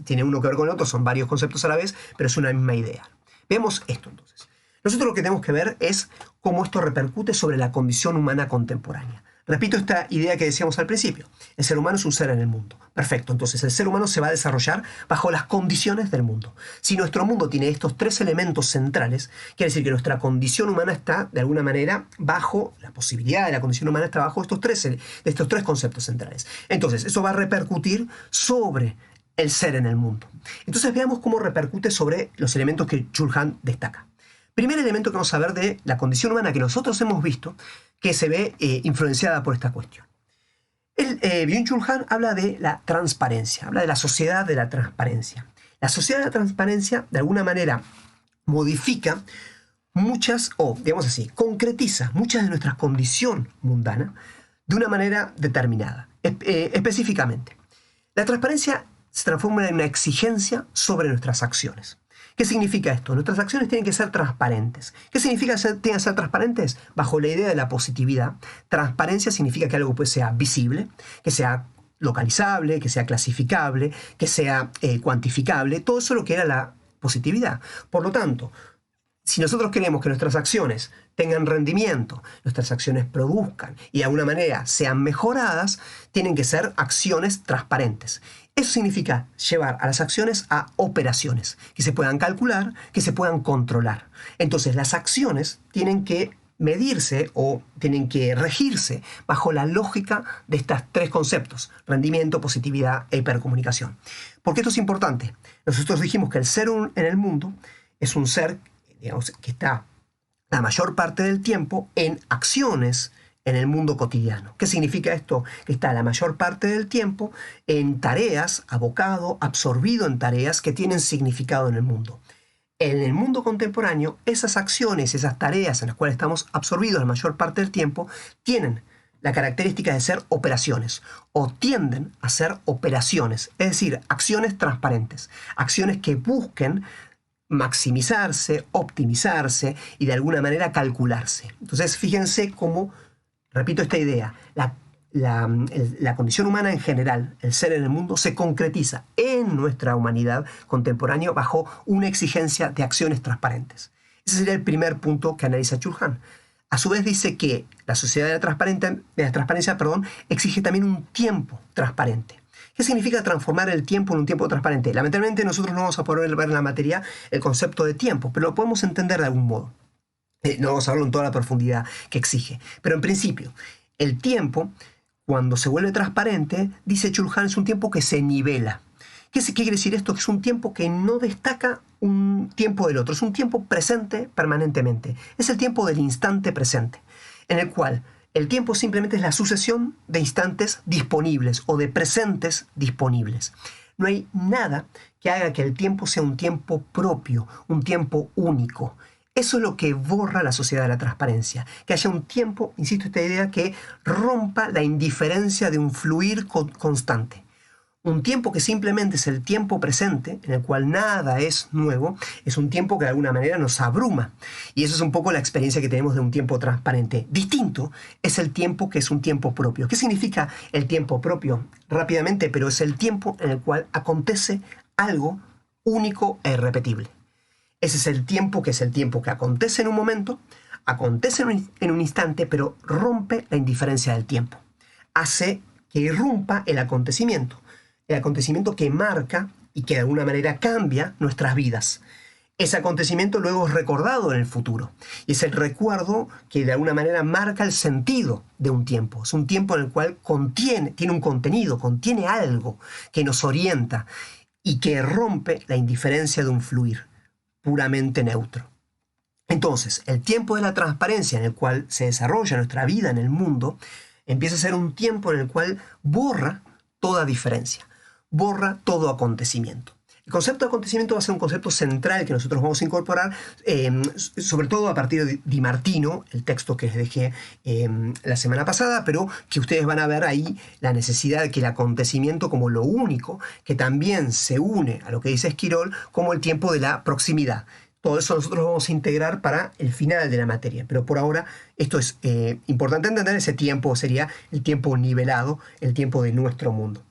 tiene uno que ver con el otro, son varios conceptos a la vez, pero es una misma idea. Veamos esto entonces. Nosotros lo que tenemos que ver es cómo esto repercute sobre la condición humana contemporánea. Repito esta idea que decíamos al principio. El ser humano es un ser en el mundo. Perfecto, entonces el ser humano se va a desarrollar bajo las condiciones del mundo. Si nuestro mundo tiene estos tres elementos centrales, quiere decir que nuestra condición humana está, de alguna manera, bajo la posibilidad de la condición humana está bajo estos tres conceptos centrales. Entonces, eso va a repercutir sobre el ser en el mundo. Entonces, veamos cómo repercute sobre los elementos que Chul Han destaca. Primer elemento que vamos a ver de la condición humana que nosotros hemos visto, que se ve influenciada por esta cuestión. Byung-Chul Han habla de la transparencia, habla de la sociedad de la transparencia. La sociedad de la transparencia, de alguna manera, modifica muchas, o digamos así, concretiza muchas de nuestra condición mundana de una manera determinada. Específicamente, la transparencia se transforma en una exigencia sobre nuestras acciones. ¿Qué significa esto? Nuestras acciones tienen que ser transparentes. ¿Qué significa tienen que ser transparentes? Bajo la idea de la positividad, transparencia significa que algo pues sea visible, que sea localizable, que sea clasificable, que sea cuantificable. Todo eso es lo que era la positividad. Por lo tanto, si nosotros queremos que nuestras acciones tengan rendimiento, nuestras acciones produzcan y de alguna manera sean mejoradas, tienen que ser acciones transparentes. Eso significa llevar a las acciones a operaciones que se puedan calcular, que se puedan controlar. Entonces las acciones tienen que medirse o tienen que regirse bajo la lógica de estos tres conceptos: rendimiento, positividad e hipercomunicación. ¿Por qué esto es importante? Nosotros dijimos que el ser en el mundo es un ser, digamos, que está la mayor parte del tiempo en acciones en el mundo cotidiano. ¿Qué significa esto? Que está la mayor parte del tiempo en tareas, abocado, absorbido en tareas que tienen significado en el mundo. En el mundo contemporáneo, esas acciones, esas tareas en las cuales estamos absorbidos la mayor parte del tiempo, tienen la característica de ser operaciones o tienden a ser operaciones, es decir, acciones transparentes, acciones que busquen maximizarse, optimizarse y de alguna manera calcularse. Entonces, fíjense cómo, repito esta idea, la condición humana en general, el ser en el mundo, se concretiza en nuestra humanidad contemporánea bajo una exigencia de acciones transparentes. Ese sería el primer punto que analiza Chulhan. A su vez dice que la sociedad de la transparencia, exige también un tiempo transparente. ¿Qué significa transformar el tiempo en un tiempo transparente? Lamentablemente nosotros no vamos a poder ver en la materia el concepto de tiempo, pero lo podemos entender de algún modo. No vamos a verlo en toda la profundidad que exige. Pero en principio, el tiempo, cuando se vuelve transparente, dice Chulhan, es un tiempo que se nivela. ¿Qué quiere decir esto? Que es un tiempo que no destaca un tiempo del otro, es un tiempo presente permanentemente. Es el tiempo del instante presente, en el cual el tiempo simplemente es la sucesión de instantes disponibles o de presentes disponibles. No hay nada que haga que el tiempo sea un tiempo propio, un tiempo único. Eso es lo que borra la sociedad de la transparencia. Que haya un tiempo, insisto, esta idea que rompa la indiferencia de un fluir constante. Un tiempo que simplemente es el tiempo presente, en el cual nada es nuevo, es un tiempo que de alguna manera nos abruma. Y eso es un poco la experiencia que tenemos de un tiempo transparente. Distinto es el tiempo que es un tiempo propio. ¿Qué significa el tiempo propio? Rápidamente, pero es el tiempo en el cual acontece algo único e irrepetible. Ese es el tiempo que acontece en un momento, acontece en un instante, pero rompe la indiferencia del tiempo. Hace que irrumpa el acontecimiento que marca y que de alguna manera cambia nuestras vidas. Ese acontecimiento luego es recordado en el futuro. Y es el recuerdo que de alguna manera marca el sentido de un tiempo. Es un tiempo en el cual tiene un contenido, contiene algo que nos orienta y que rompe la indiferencia de un fluir puramente neutro. Entonces, el tiempo de la transparencia en el cual se desarrolla nuestra vida en el mundo empieza a ser un tiempo en el cual borra toda diferencia, borra todo acontecimiento. El concepto de acontecimiento va a ser un concepto central que nosotros vamos a incorporar, sobre todo a partir de Di Martino, el texto que les dejé la semana pasada, pero que ustedes van a ver ahí la necesidad de que el acontecimiento como lo único, que también se une a lo que dice Esquirol como el tiempo de la proximidad. Todo eso nosotros lo vamos a integrar para el final de la materia, pero por ahora esto es importante entender, ese tiempo sería el tiempo nivelado, el tiempo de nuestro mundo.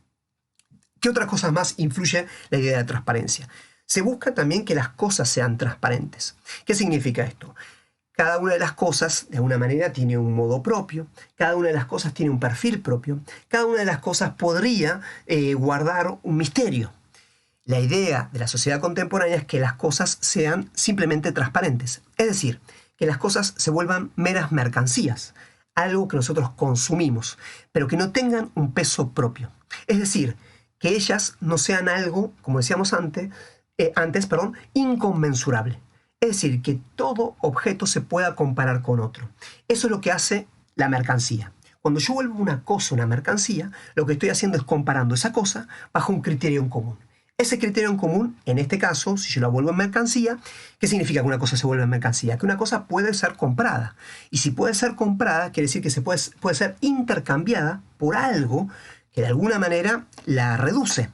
¿Qué otras cosas más influye la idea de transparencia? Se busca también que las cosas sean transparentes. ¿Qué significa esto? Cada una de las cosas, de alguna manera, tiene un modo propio, cada una de las cosas tiene un perfil propio, cada una de las cosas podría guardar un misterio. La idea de la sociedad contemporánea es que las cosas sean simplemente transparentes, es decir, que las cosas se vuelvan meras mercancías, algo que nosotros consumimos, pero que no tengan un peso propio. Es decir, que ellas no sean algo, como decíamos antes, inconmensurable. Es decir, que todo objeto se pueda comparar con otro. Eso es lo que hace la mercancía. Cuando yo vuelvo una cosa una mercancía, lo que estoy haciendo es comparando esa cosa bajo un criterio en común. Ese criterio en común, en este caso, si yo la vuelvo en mercancía, ¿qué significa que una cosa se vuelve en mercancía? Que una cosa puede ser comprada. Y si puede ser comprada, quiere decir que puede ser intercambiada por algo que de alguna manera la reduce.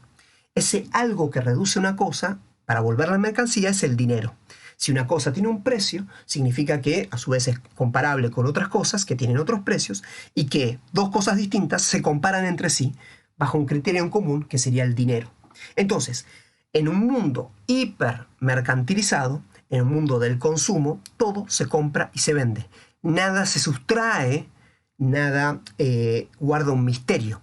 Ese algo que reduce una cosa para volverla en mercancía es el dinero. Si una cosa tiene un precio, significa que a su vez es comparable con otras cosas que tienen otros precios y que dos cosas distintas se comparan entre sí bajo un criterio en común que sería el dinero. Entonces, en un mundo hipermercantilizado, en un mundo del consumo, todo se compra y se vende. Nada se sustrae, nada guarda un misterio.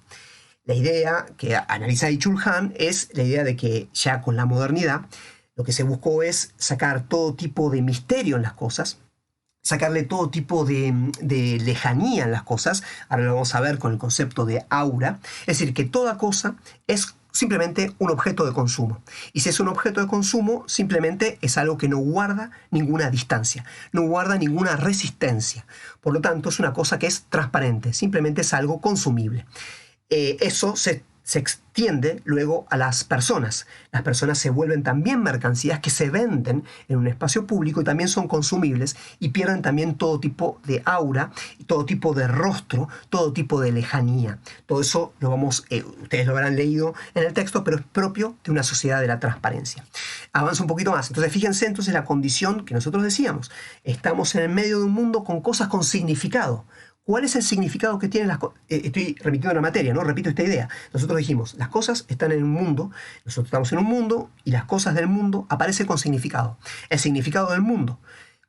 La idea que analiza Chulhan es la idea de que ya con la modernidad lo que se buscó es sacar todo tipo de misterio en las cosas, sacarle todo tipo de lejanía en las cosas. Ahora lo vamos a ver con el concepto de aura. Es decir, que toda cosa es simplemente un objeto de consumo. Y si es un objeto de consumo, simplemente es algo que no guarda ninguna distancia, no guarda ninguna resistencia. Por lo tanto, es una cosa que es transparente, simplemente es algo consumible. Eso se se extiende luego a las personas. Las personas se vuelven también mercancías que se venden en un espacio público y también son consumibles y pierden también todo tipo de aura, todo tipo de rostro, todo tipo de lejanía. Todo eso ustedes lo habrán leído en el texto, pero es propio de una sociedad de la transparencia. Avanza un poquito más. Entonces, fíjense entonces la condición que nosotros decíamos. Estamos en el medio de un mundo con cosas con significado. ¿Cuál es el significado que tienen las cosas? Estoy repitiendo la materia, ¿no? Repito esta idea. Nosotros dijimos, las cosas están en un mundo, nosotros estamos en un mundo y las cosas del mundo aparecen con significado. El significado del mundo.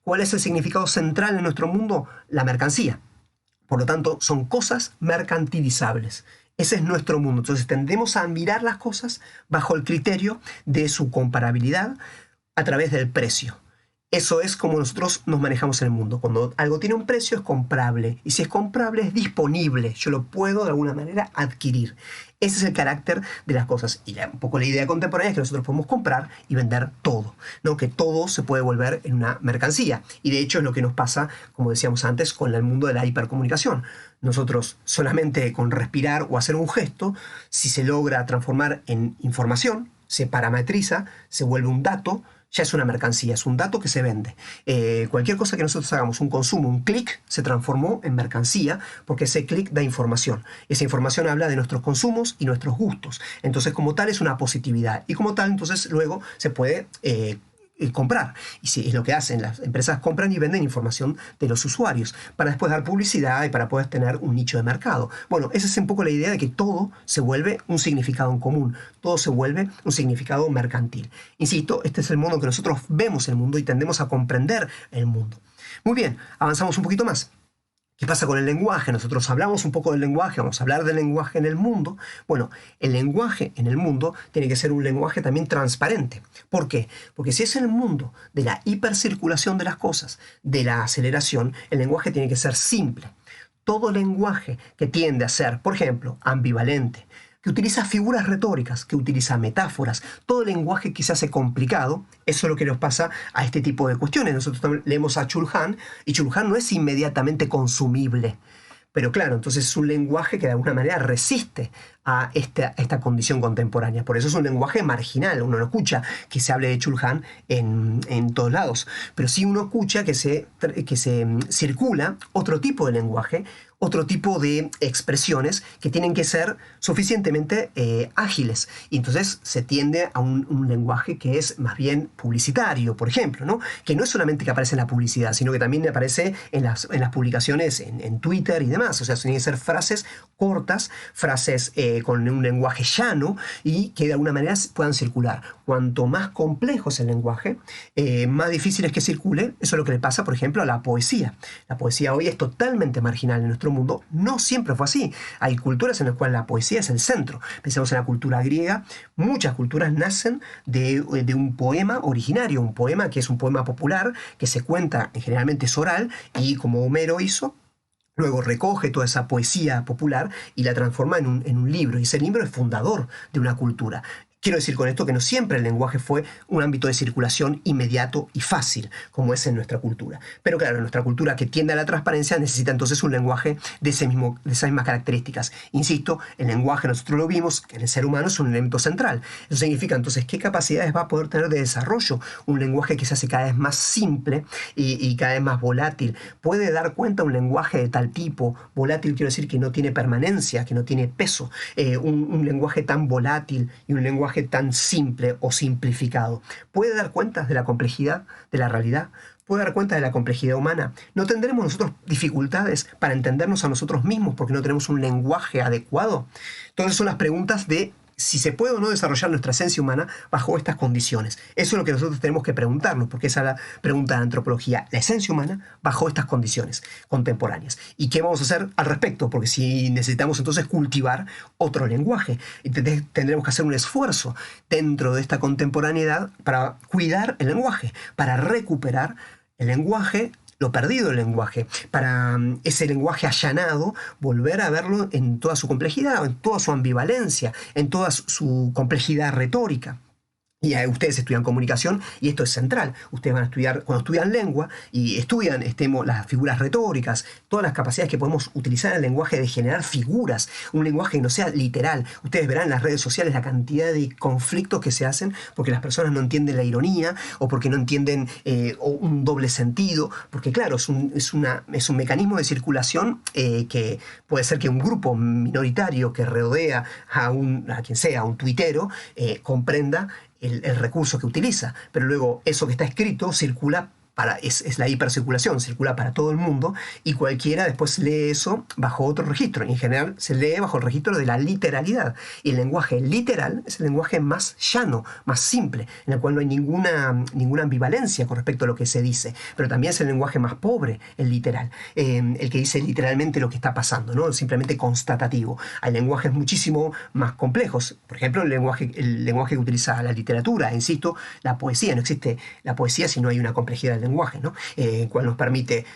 ¿Cuál es el significado central en nuestro mundo? La mercancía. Por lo tanto, son cosas mercantilizables. Ese es nuestro mundo. Entonces tendemos a mirar las cosas bajo el criterio de su comparabilidad a través del precio. Eso es como nosotros nos manejamos en el mundo. Cuando algo tiene un precio es comprable. Y si es comprable es disponible. Yo lo puedo de alguna manera adquirir. Ese es el carácter de las cosas. Y un poco la idea contemporánea es que nosotros podemos comprar y vender todo, ¿no? Que todo se puede volver en una mercancía. Y de hecho es lo que nos pasa, como decíamos antes, con el mundo de la hipercomunicación. Nosotros solamente con respirar o hacer un gesto, si se logra transformar en información, se parametriza, se vuelve un dato, ya es una mercancía, es un dato que se vende. Cualquier cosa que nosotros hagamos, un consumo, un clic, se transformó en mercancía porque ese clic da información. Esa información habla de nuestros consumos y nuestros gustos. Entonces, como tal, es una positividad. Y como tal, entonces, luego se puede comprar. Y si es lo que hacen, las empresas compran y venden información de los usuarios para después dar publicidad y para poder tener un nicho de mercado. Bueno, esa es un poco la idea de que todo se vuelve un significado en común, todo se vuelve un significado mercantil. Insisto, este es el modo que nosotros vemos el mundo y tendemos a comprender el mundo. Muy bien, avanzamos un poquito más. ¿Qué pasa con el lenguaje? Nosotros hablamos un poco del lenguaje, vamos a hablar del lenguaje en el mundo. Bueno, el lenguaje en el mundo tiene que ser un lenguaje también transparente. ¿Por qué? Porque si es el mundo de la hipercirculación de las cosas, de la aceleración, el lenguaje tiene que ser simple. Todo lenguaje que tiende a ser, por ejemplo, ambivalente, que utiliza figuras retóricas, que utiliza metáforas, todo lenguaje que se hace complicado, eso es lo que nos pasa a este tipo de cuestiones. Nosotros leemos a Chul Han y Chul Han no es inmediatamente consumible. Pero claro, entonces es un lenguaje que de alguna manera resiste a esta condición contemporánea. Por eso es un lenguaje marginal. Uno no escucha que se hable de Chul Han en todos lados. Pero sí uno escucha que se circula otro tipo de lenguaje, otro tipo de expresiones que tienen que ser suficientemente ágiles. Y entonces se tiende a un lenguaje que es más bien publicitario, por ejemplo, ¿no? Que no es solamente que aparece en la publicidad, sino que también aparece en las publicaciones en Twitter y demás. O sea, tienen que ser frases cortas, frases con un lenguaje llano y que de alguna manera puedan circular. Cuanto más complejo es el lenguaje, más difícil es que circule. Eso es lo que le pasa, por ejemplo, a la poesía. La poesía hoy es totalmente marginal en nuestro mundo. No siempre fue así. Hay culturas en las cuales la poesía es el centro. Pensemos en la cultura griega. Muchas culturas nacen de un poema originario, un poema que es un poema popular, que se cuenta, generalmente es oral, y como Homero hizo, luego recoge toda esa poesía popular y la transforma en un libro. Y ese libro es fundador de una cultura. Quiero decir con esto que no siempre el lenguaje fue un ámbito de circulación inmediato y fácil, como es en nuestra cultura. Pero claro, en nuestra cultura que tiende a la transparencia necesita entonces un lenguaje de esas mismas características. Insisto, el lenguaje, nosotros lo vimos, que en el ser humano es un elemento central. Eso significa entonces qué capacidades va a poder tener de desarrollo un lenguaje que se hace cada vez más simple y cada vez más volátil. Puede dar cuenta un lenguaje de tal tipo, volátil quiero decir que no tiene permanencia, que no tiene peso, un lenguaje tan volátil y un lenguaje tan simple o simplificado. ¿Puede dar cuenta de la complejidad de la realidad? ¿Puede dar cuenta de la complejidad humana? ¿No tendremos nosotros dificultades para entendernos a nosotros mismos porque no tenemos un lenguaje adecuado? Entonces son las preguntas de si se puede o no desarrollar nuestra esencia humana bajo estas condiciones. Eso es lo que nosotros tenemos que preguntarnos, porque esa es la pregunta de la antropología. La esencia humana bajo estas condiciones contemporáneas. ¿Y qué vamos a hacer al respecto? Porque si necesitamos entonces cultivar otro lenguaje, tendremos que hacer un esfuerzo dentro de esta contemporaneidad para cuidar el lenguaje, para recuperar el lenguaje, lo perdido del lenguaje, para ese lenguaje allanado, volver a verlo en toda su complejidad, en toda su ambivalencia, en toda su complejidad retórica. Y ustedes estudian comunicación y esto es central. Ustedes van a estudiar, cuando estudian lengua y estudian las figuras retóricas, todas las capacidades que podemos utilizar en el lenguaje de generar figuras, un lenguaje que no sea literal. Ustedes verán en las redes sociales la cantidad de conflictos que se hacen porque las personas no entienden la ironía o porque no entienden o un doble sentido. Porque claro, es un mecanismo de circulación que puede ser que un grupo minoritario que rodea a quien sea, a un tuitero, comprenda el recurso que utiliza, pero luego eso que está escrito circula es la hipercirculación, circula para todo el mundo y cualquiera después lee eso bajo otro registro. En general se lee bajo el registro de la literalidad. Y el lenguaje literal es el lenguaje más llano, más simple, en el cual no hay ninguna ambivalencia con respecto a lo que se dice. Pero también es el lenguaje más pobre, el literal, el que dice literalmente lo que está pasando, ¿no? Simplemente constatativo. Hay lenguajes muchísimo más complejos. Por ejemplo, el lenguaje que utiliza la literatura, insisto, la poesía. No existe la poesía si no hay una complejidad del lenguaje, ¿no? El cual nos permite,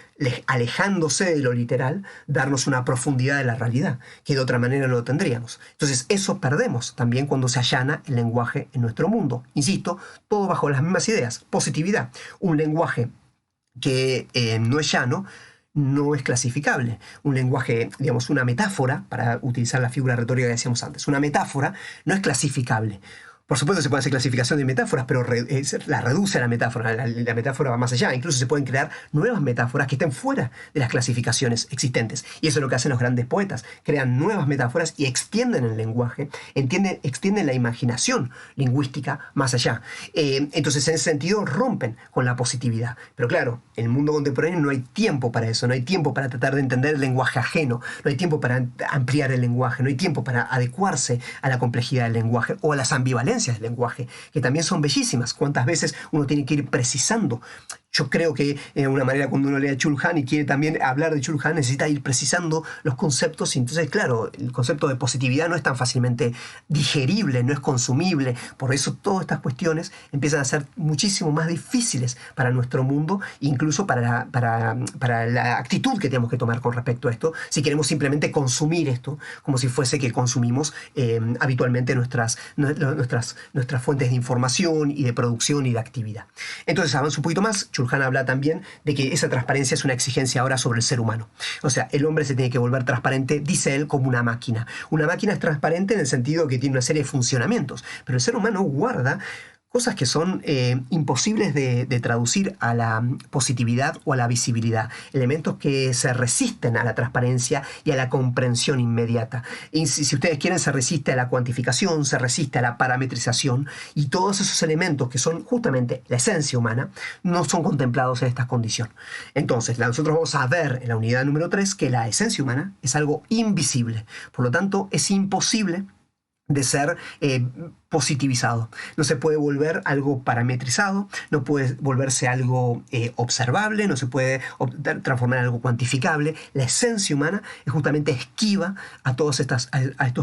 alejándose de lo literal, darnos una profundidad de la realidad, que de otra manera no lo tendríamos. Entonces, eso perdemos también cuando se allana el lenguaje en nuestro mundo. Insisto, todo bajo las mismas ideas. Positividad. Un lenguaje que no es llano, no es clasificable. Un lenguaje, digamos, una metáfora, para utilizar la figura retórica que decíamos antes, una metáfora no es clasificable. Por supuesto se puede hacer clasificación de metáforas, pero la reduce a la metáfora. La metáfora va más allá. Incluso se pueden crear nuevas metáforas que estén fuera de las clasificaciones existentes. Y eso es lo que hacen los grandes poetas. Crean nuevas metáforas y extienden el lenguaje, extienden la imaginación lingüística más allá. Entonces, en ese sentido, rompen con la positividad. Pero claro, en el mundo contemporáneo no hay tiempo para eso. No hay tiempo para tratar de entender el lenguaje ajeno. No hay tiempo para ampliar el lenguaje. No hay tiempo para adecuarse a la complejidad del lenguaje o a las ambivalencias del lenguaje, que también son bellísimas. ¿Cuántas veces uno tiene que ir precisando? Yo creo que de una manera cuando uno lee a Chul Han y quiere también hablar de Chul Han, necesita ir precisando los conceptos y entonces, claro, el concepto de positividad no es tan fácilmente digerible, no es consumible. Por eso todas estas cuestiones empiezan a ser muchísimo más difíciles para nuestro mundo, incluso para la actitud que tenemos que tomar con respecto a esto, si queremos simplemente consumir esto como si fuese que consumimos habitualmente nuestras fuentes de información y de producción y de actividad. Entonces, avanzo un poquito más. Chul Han habla también de que esa transparencia es una exigencia ahora sobre el ser humano. O sea, el hombre se tiene que volver transparente, dice él, como una máquina. Una máquina es transparente en el sentido que tiene una serie de funcionamientos, pero el ser humano guarda cosas que son imposibles de traducir a la positividad o a la visibilidad. Elementos que se resisten a la transparencia y a la comprensión inmediata. Y si ustedes quieren, se resiste a la cuantificación, se resiste a la parametrización, y todos esos elementos que son justamente la esencia humana no son contemplados en esta condición. Entonces, nosotros vamos a ver en la unidad número 3 que la esencia humana es algo invisible. Por lo tanto, es imposible de ser positivizado. No se puede volver algo parametrizado, no puede volverse algo observable, no se puede transformar en algo cuantificable. La esencia humana es justamente esquiva a todos estos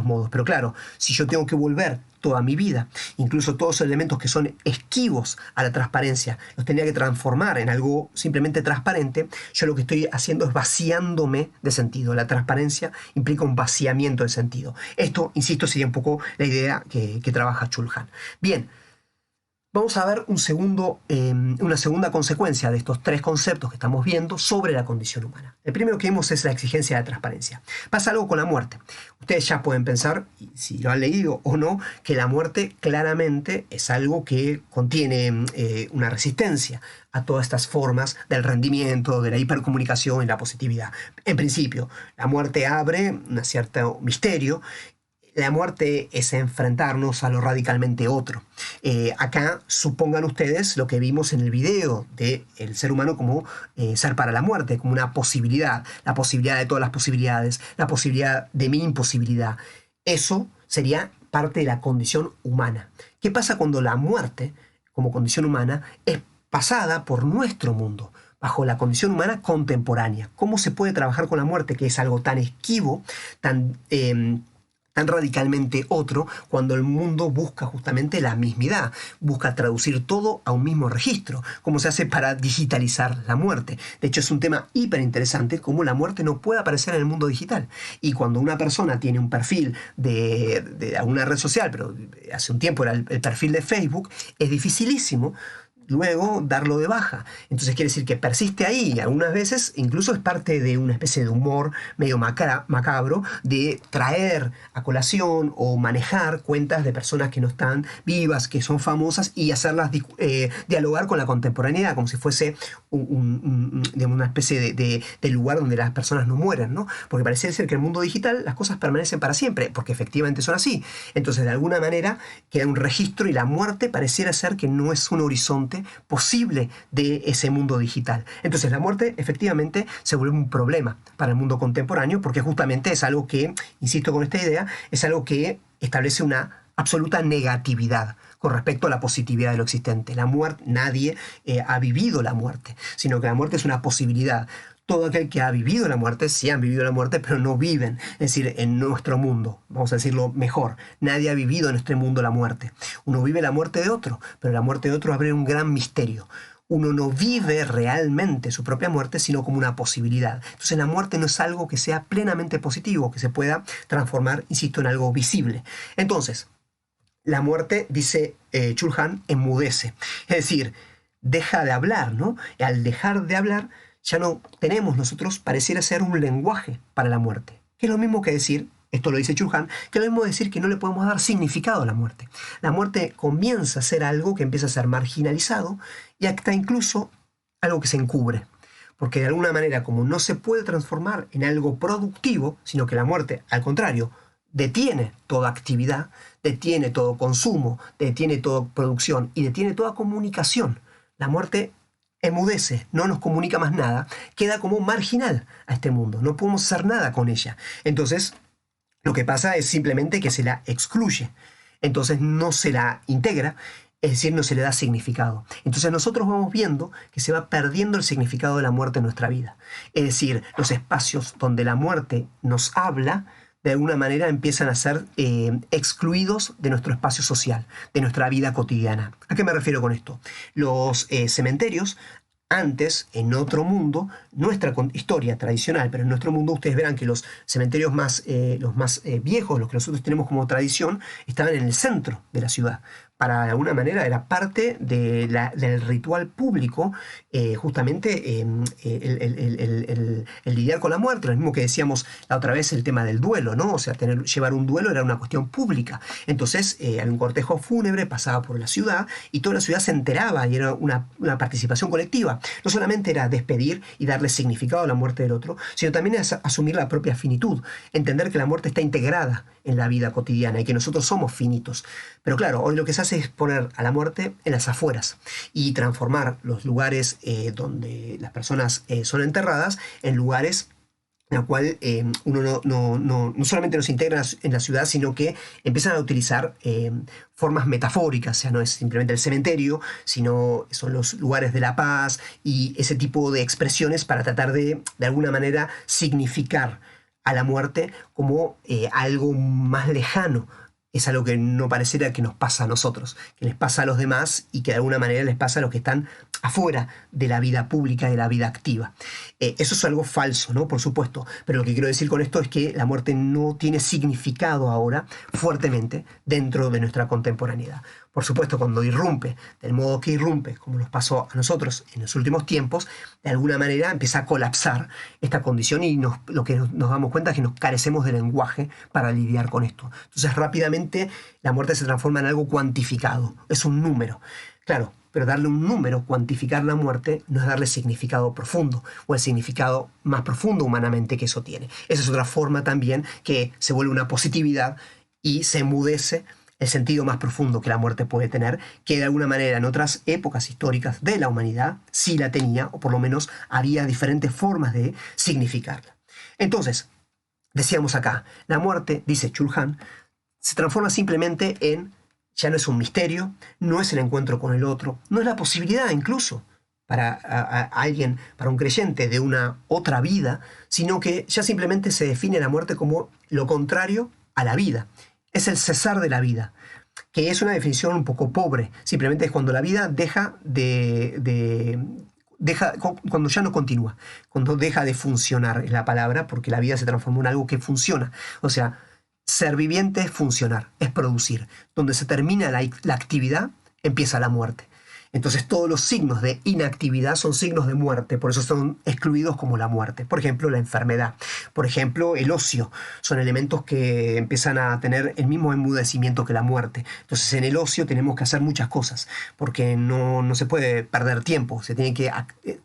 modos. Pero claro, si yo tengo que volver toda mi vida, incluso todos los elementos que son esquivos a la transparencia, los tenía que transformar en algo simplemente transparente, yo lo que estoy haciendo es vaciándome de sentido. La transparencia implica un vaciamiento de sentido. Esto, insisto, sería un poco la idea que trabaja Chul Han. Bien, vamos a ver una segunda consecuencia de estos tres conceptos que estamos viendo sobre la condición humana. El primero que vimos es la exigencia de transparencia. Pasa algo con la muerte. Ustedes ya pueden pensar, si lo han leído o no, que la muerte claramente es algo que contiene una resistencia a todas estas formas del rendimiento, de la hipercomunicación y la positividad. En principio, la muerte abre un cierto misterio. La muerte es enfrentarnos a lo radicalmente otro. Acá supongan ustedes lo que vimos en el video del ser humano como ser para la muerte, como una posibilidad, la posibilidad de todas las posibilidades, la posibilidad de mi imposibilidad. Eso sería parte de la condición humana. ¿Qué pasa cuando la muerte, como condición humana, es pasada por nuestro mundo, bajo la condición humana contemporánea? ¿Cómo se puede trabajar con la muerte, que es algo tan esquivo, tan tan radicalmente otro cuando el mundo busca justamente la mismidad, busca traducir todo a un mismo registro, como se hace para digitalizar la muerte. De hecho, es un tema hiper interesante cómo la muerte no puede aparecer en el mundo digital. Y cuando una persona tiene un perfil de alguna red social, pero hace un tiempo era el perfil de Facebook, es dificilísimo luego darlo de baja. Entonces quiere decir que persiste ahí y algunas veces incluso es parte de una especie de humor medio macabro de traer a colación o manejar cuentas de personas que no están vivas, que son famosas y hacerlas dialogar con la contemporaneidad como si fuese digamos, una especie de lugar donde las personas no mueren, ¿no? Porque parece ser que en el mundo digital las cosas permanecen para siempre, porque efectivamente son así. Entonces de alguna manera queda un registro y la muerte pareciera ser que no es un horizonte posible de ese mundo digital. Entonces la muerte efectivamente se vuelve un problema para el mundo contemporáneo porque justamente es algo que, insisto con esta idea, es algo que establece una absoluta negatividad con respecto a la positividad de lo existente. La muerte, nadie ha vivido la muerte, sino que la muerte es una posibilidad. Todo aquel que ha vivido la muerte, sí han vivido la muerte, pero no viven, es decir, en nuestro mundo, vamos a decirlo mejor. Nadie ha vivido en este mundo la muerte. Uno vive la muerte de otro, pero la muerte de otro abre un gran misterio. Uno no vive realmente su propia muerte, sino como una posibilidad. Entonces la muerte no es algo que sea plenamente positivo, que se pueda transformar, insisto, en algo visible. Entonces, la muerte, dice Chul Han, enmudece. Es decir, deja de hablar, ¿no? Y al dejar de hablar, ya no tenemos nosotros, pareciera ser un lenguaje para la muerte. Que es lo mismo que decir, esto lo dice Chul Han, que es lo mismo decir que no le podemos dar significado a la muerte. La muerte comienza a ser algo que empieza a ser marginalizado y hasta incluso algo que se encubre. Porque de alguna manera, como no se puede transformar en algo productivo, sino que la muerte, al contrario, detiene toda actividad, detiene todo consumo, detiene toda producción y detiene toda comunicación. La muerte enmudece, no nos comunica más nada, queda como marginal a este mundo, no podemos hacer nada con ella. Entonces, lo que pasa es simplemente que se la excluye, entonces no se la integra, es decir, no se le da significado. Entonces nosotros vamos viendo que se va perdiendo el significado de la muerte en nuestra vida. Es decir, los espacios donde la muerte nos habla, de alguna manera empiezan a ser excluidos de nuestro espacio social, de nuestra vida cotidiana. ¿A qué me refiero con esto? Los cementerios, antes, en otro mundo, nuestra historia tradicional, pero en nuestro mundo ustedes verán que los cementerios los más viejos, los que nosotros tenemos como tradición, estaban en el centro de la ciudad. Para de alguna manera era parte del ritual público, justamente el lidiar con la muerte, lo mismo que decíamos la otra vez el tema del duelo, ¿no? O sea, llevar un duelo era una cuestión pública. Entonces, un cortejo fúnebre pasaba por la ciudad y toda la ciudad se enteraba y era una participación colectiva. No solamente era despedir y darle significado a la muerte del otro, sino también asumir la propia finitud, entender que la muerte está integrada en la vida cotidiana y que nosotros somos finitos. Pero claro, hoy lo que se hace es poner a la muerte en las afueras y transformar los lugares donde las personas son enterradas en lugares en la cual uno no solamente nos integra en la ciudad, sino que empiezan a utilizar formas metafóricas, o sea, no es simplemente el cementerio, sino son los lugares de la paz y ese tipo de expresiones para tratar de alguna manera significar a la muerte como algo más lejano. Es algo que no pareciera que nos pasa a nosotros, que les pasa a los demás y que de alguna manera les pasa a los que están afuera de la vida pública, de la vida activa. Eso es algo falso, ¿no? Por supuesto, pero lo que quiero decir con esto es que la muerte no tiene significado ahora fuertemente dentro de nuestra contemporaneidad. Por supuesto, cuando irrumpe, del modo que irrumpe, como nos pasó a nosotros en los últimos tiempos, de alguna manera empieza a colapsar esta condición y lo que nos damos cuenta es que nos carecemos de lenguaje para lidiar con esto. Entonces, rápidamente, la muerte se transforma en algo cuantificado, es un número. Claro, pero darle un número, cuantificar la muerte, no es darle significado profundo, o el significado más profundo humanamente que eso tiene. Esa es otra forma también que se vuelve una positividad y se enmudece el sentido más profundo que la muerte puede tener, que de alguna manera en otras épocas históricas de la humanidad sí la tenía, o por lo menos había diferentes formas de significarla. Entonces, decíamos acá, la muerte, dice Chul Han, se transforma simplemente en, ya no es un misterio, no es el encuentro con el otro, no es la posibilidad incluso para alguien, para un creyente de una otra vida, sino que ya simplemente se define la muerte como lo contrario a la vida. Es el cesar de la vida, que es una definición un poco pobre. Simplemente es cuando la vida cuando ya no continúa, cuando deja de funcionar, es la palabra, porque la vida se transformó en algo que funciona. O sea, ser viviente es funcionar, es producir. Donde se termina la actividad, empieza la muerte. Entonces todos los signos de inactividad son signos de muerte, por eso son excluidos como la muerte. Por ejemplo, la enfermedad, por ejemplo, el ocio, son elementos que empiezan a tener el mismo enmudecimiento que la muerte. Entonces en el ocio tenemos que hacer muchas cosas, porque no se puede perder tiempo, se tiene que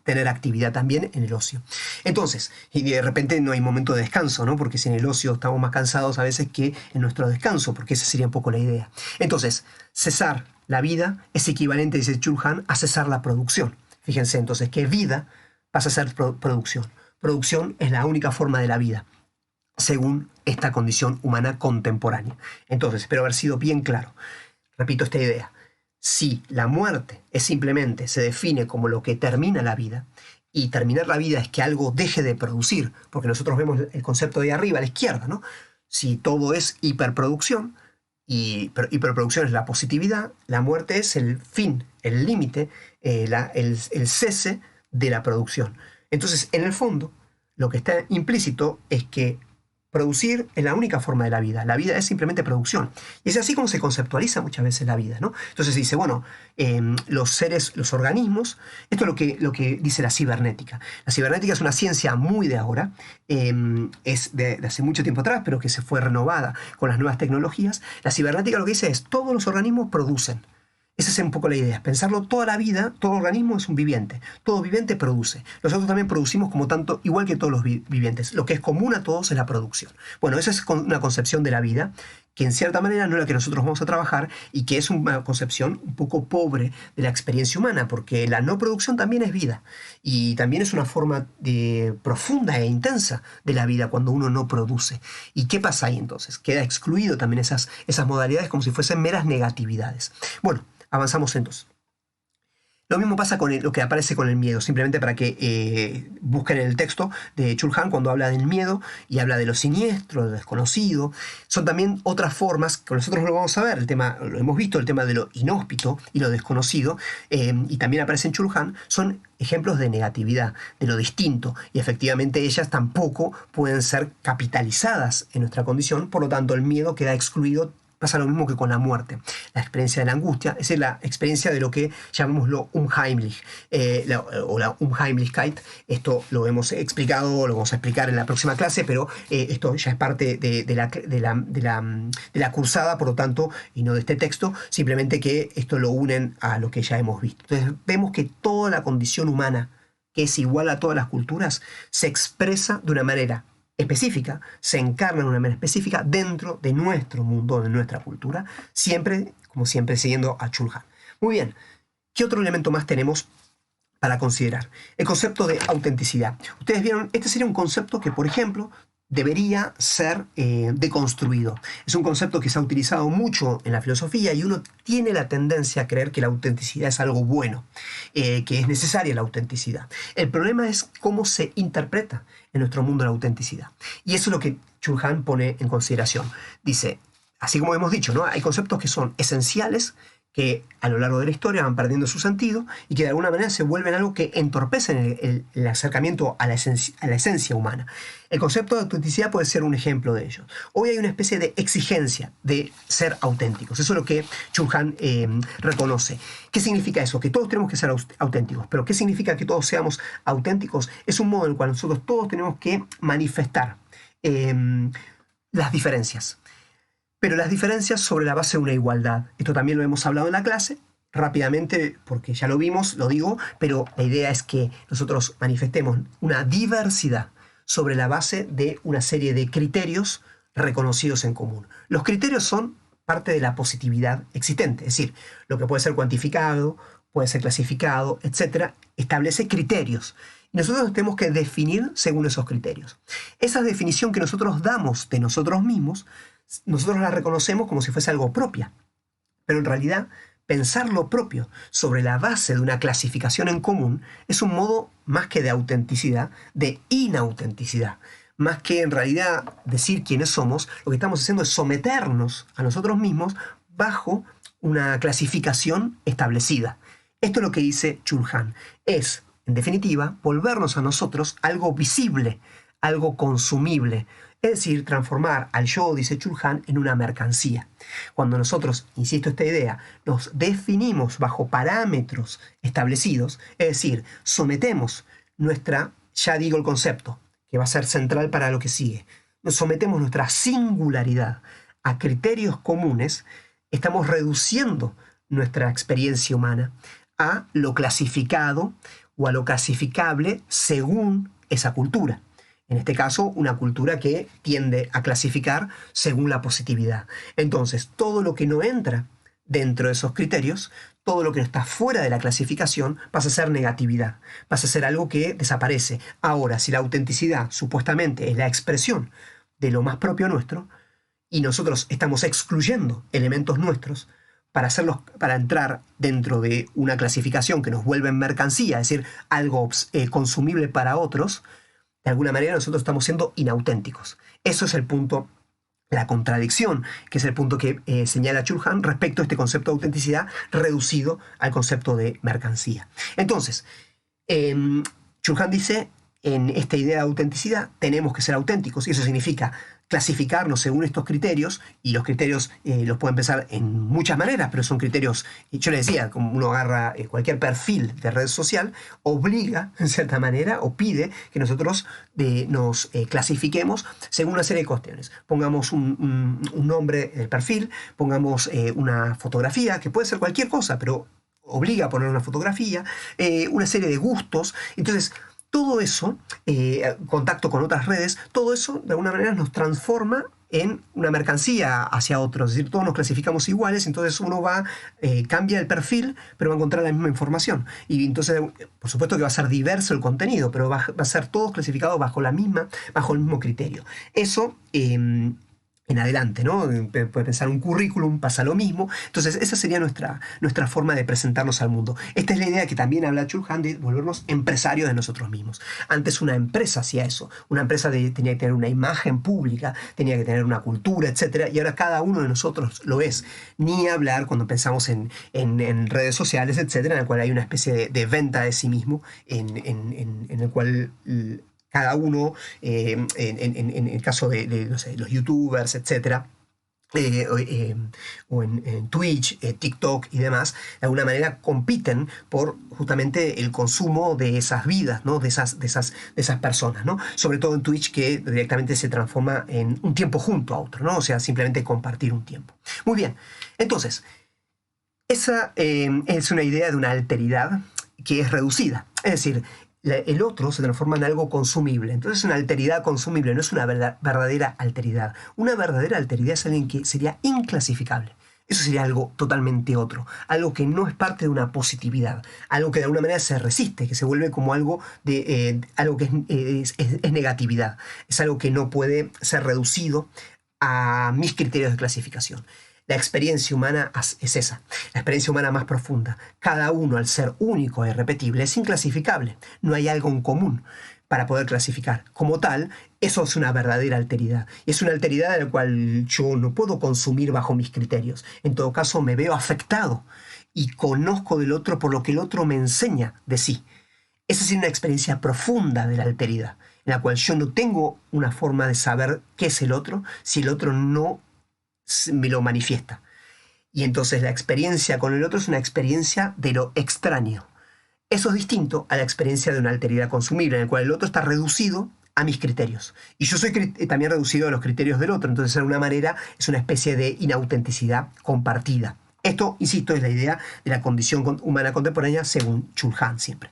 tener actividad también en el ocio. Entonces, y de repente no hay momento de descanso, ¿no? Porque si en el ocio estamos más cansados a veces que en nuestro descanso, porque esa sería un poco la idea. Entonces, cesar la vida es equivalente, dice Chul Han, a cesar la producción. Fíjense entonces que vida pasa a ser producción. Producción es la única forma de la vida, según esta condición humana contemporánea. Entonces, espero haber sido bien claro. Repito esta idea. Si la muerte es simplemente, se define como lo que termina la vida, y terminar la vida es que algo deje de producir, porque nosotros vemos el concepto de arriba a la izquierda, ¿no? Si todo es hiperproducción, y hiperproducción es la positividad, la muerte es el fin, el límite, el cese de la producción. Entonces, en el fondo, lo que está implícito es que producir es la única forma de la vida. La vida es simplemente producción. Y es así como se conceptualiza muchas veces la vida, ¿no? Entonces se dice, bueno, los seres, los organismos, esto es lo que dice la cibernética. La cibernética es una ciencia muy de ahora, es de hace mucho tiempo atrás, pero que se fue renovada con las nuevas tecnologías. La cibernética lo que dice es, todos los organismos producen. Esa es un poco la idea, pensarlo toda la vida, todo organismo es un viviente, todo viviente produce. Nosotros también producimos como tanto, igual que todos los vivientes. Lo que es común a todos es la producción. Bueno, esa es una concepción de la vida que en cierta manera no es la que nosotros vamos a trabajar y que es una concepción un poco pobre de la experiencia humana, porque la no producción también es vida y también es una forma profunda e intensa de la vida cuando uno no produce. ¿Y qué pasa ahí entonces? Queda excluido también esas modalidades como si fuesen meras negatividades. Bueno, avanzamos entonces. Lo mismo pasa con lo que aparece con el miedo, simplemente para que busquen en el texto de Chul Han cuando habla del miedo y habla de lo siniestro, de lo desconocido. Son también otras formas que nosotros lo vamos a ver, lo hemos visto, el tema de lo inhóspito y lo desconocido, y también aparece en Chul Han, son ejemplos de negatividad, de lo distinto, y efectivamente ellas tampoco pueden ser capitalizadas en nuestra condición, por lo tanto el miedo queda excluido. Pasa lo mismo que con la muerte, la experiencia de la angustia, es decir, la experiencia de lo que llamémoslo unheimlich, o la Unheimlichkeit. Esto lo hemos explicado, lo vamos a explicar en la próxima clase, pero esto ya es parte de la cursada, por lo tanto, y no de este texto, simplemente que esto lo unen a lo que ya hemos visto. Entonces vemos que toda la condición humana, que es igual a todas las culturas, se expresa de una manera específica, se encarna de una manera específica dentro de nuestro mundo, de nuestra cultura, siempre, como siempre, siguiendo a Chul Han. Muy bien, ¿qué otro elemento más tenemos para considerar? El concepto de autenticidad. Ustedes vieron, este sería un concepto que, por ejemplo, debería ser deconstruido. Es un concepto que se ha utilizado mucho en la filosofía y uno tiene la tendencia a creer que la autenticidad es algo bueno, que es necesaria la autenticidad. El problema es cómo se interpreta en nuestro mundo la autenticidad. Y eso es lo que Chul Han pone en consideración. Dice, así como hemos dicho, ¿no? Hay conceptos que son esenciales, que a lo largo de la historia van perdiendo su sentido y que de alguna manera se vuelven algo que entorpecen el acercamiento a la esencia humana. El concepto de autenticidad puede ser un ejemplo de ello. Hoy hay una especie de exigencia de ser auténticos. Eso es lo que Chul Han reconoce. ¿Qué significa eso? Que todos tenemos que ser auténticos. Pero ¿qué significa que todos seamos auténticos? Es un modo en el cual nosotros todos tenemos que manifestar las diferencias. Pero las diferencias sobre la base de una igualdad. Esto también lo hemos hablado en la clase, rápidamente, porque ya lo vimos, lo digo, pero la idea es que nosotros manifestemos una diversidad sobre la base de una serie de criterios reconocidos en común. Los criterios son parte de la positividad existente, es decir, lo que puede ser cuantificado, puede ser clasificado, etc., establece criterios. Y nosotros tenemos que definir según esos criterios. Esa definición que nosotros damos de nosotros mismos, nosotros la reconocemos como si fuese algo propia, pero en realidad pensar lo propio sobre la base de una clasificación en común es un modo más que de autenticidad, de inautenticidad. más que en realidad decir quiénes somos, lo que estamos haciendo es someternos a nosotros mismos bajo una clasificación establecida. Esto es lo que dice Chul Han. Es, en definitiva, volvernos a nosotros algo visible, algo consumible. Es decir, transformar al yo, dice Chul Han, en una mercancía. Cuando nosotros, insisto esta idea, nos definimos bajo parámetros establecidos, es decir, sometemos nuestra, ya digo el concepto, que va a ser central para lo que sigue, nos sometemos nuestra singularidad a criterios comunes, estamos reduciendo nuestra experiencia humana a lo clasificado o a lo clasificable según esa cultura. En este caso, una cultura que tiende a clasificar según la positividad. Entonces, todo lo que no entra dentro de esos criterios, todo lo que está fuera de la clasificación, pasa a ser negatividad, pasa a ser algo que desaparece. Ahora, si la autenticidad supuestamente es la expresión de lo más propio nuestro, y nosotros estamos excluyendo elementos nuestros para entrar dentro de una clasificación que nos vuelve en mercancía, es decir, algo consumible para otros, de alguna manera nosotros estamos siendo inauténticos. Eso es el punto, la contradicción, que es el punto que señala Chul Han respecto a este concepto de autenticidad reducido al concepto de mercancía. Entonces, Chul Han dice, en esta idea de autenticidad tenemos que ser auténticos, y eso significa clasificarnos según estos criterios, y los criterios los pueden pensar en muchas maneras, pero son criterios, yo le decía, como uno agarra cualquier perfil de red social, obliga en cierta manera o pide que nosotros nos clasifiquemos según una serie de cuestiones. Pongamos un nombre del perfil, pongamos una fotografía, que puede ser cualquier cosa, pero obliga a poner una fotografía, una serie de gustos. Entonces, todo eso, contacto con otras redes, todo eso de alguna manera nos transforma en una mercancía hacia otros. Es decir, todos nos clasificamos iguales, entonces uno cambia el perfil, pero va a encontrar la misma información. Y entonces, por supuesto que va a ser diverso el contenido, pero va a ser todo clasificado bajo el mismo criterio. Eso en adelante, ¿no? Puede pensar un currículum, pasa lo mismo. Entonces, esa sería nuestra forma de presentarnos al mundo. Esta es la idea que también habla Chul Han de volvernos empresarios de nosotros mismos. Antes una empresa hacía eso. Una empresa tenía que tener una imagen pública, tenía que tener una cultura, etc. Y ahora cada uno de nosotros lo es. Ni hablar cuando pensamos en redes sociales, etc., en el cual hay una especie de venta de sí mismo, en el cual cada uno, en el caso de no sé, los youtubers, etc., o en Twitch, TikTok y demás, de alguna manera compiten por justamente el consumo de esas vidas, ¿no? de esas personas, ¿no? Sobre todo en Twitch, que directamente se transforma en un tiempo junto a otro, ¿no? O sea, simplemente compartir un tiempo. Muy bien, entonces, esa es una idea de una alteridad que es reducida, es decir, el otro se transforma en algo consumible. Entonces, una alteridad consumible no es una verdadera alteridad. Una verdadera alteridad es alguien que sería inclasificable. Eso sería algo totalmente otro, algo que no es parte de una positividad, algo que de alguna manera se resiste, que se vuelve como algo que es negatividad, es algo que no puede ser reducido a mis criterios de clasificación. La experiencia humana es esa, la experiencia humana más profunda. Cada uno, al ser único e irrepetible, es inclasificable. No hay algo en común para poder clasificar. Como tal, eso es una verdadera alteridad. Y es una alteridad de la cual yo no puedo consumir bajo mis criterios. En todo caso, me veo afectado y conozco del otro por lo que el otro me enseña de sí. Esa es una experiencia profunda de la alteridad, en la cual yo no tengo una forma de saber qué es el otro si el otro no me lo manifiesta. Y entonces la experiencia con el otro es una experiencia de lo extraño. Eso es distinto a la experiencia de una alteridad consumible, en la cual el otro está reducido a mis criterios. Y yo soy también reducido a los criterios del otro. Entonces, de alguna manera, es una especie de inautenticidad compartida. Esto, insisto, es la idea de la condición humana contemporánea según Chul Han siempre.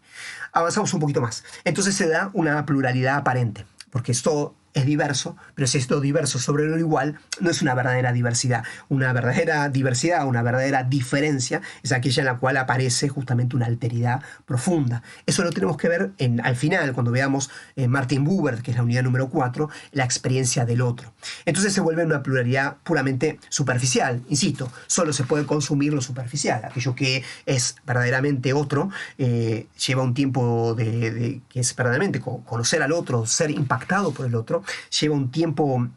Avanzamos un poquito más. Entonces se da una pluralidad aparente, porque esto es diverso, pero si es todo diverso sobre lo igual, no es una verdadera diversidad. Una verdadera diversidad, una verdadera diferencia, es aquella en la cual aparece justamente una alteridad profunda. Eso lo tenemos que ver al final, cuando veamos Martin Buber, que es la unidad número 4, la experiencia del otro. Entonces se vuelve una pluralidad puramente superficial. Insisto, solo se puede consumir lo superficial. Aquello que es verdaderamente otro lleva un tiempo que es verdaderamente conocer al otro, ser impactado por el otro, lleva un tiempo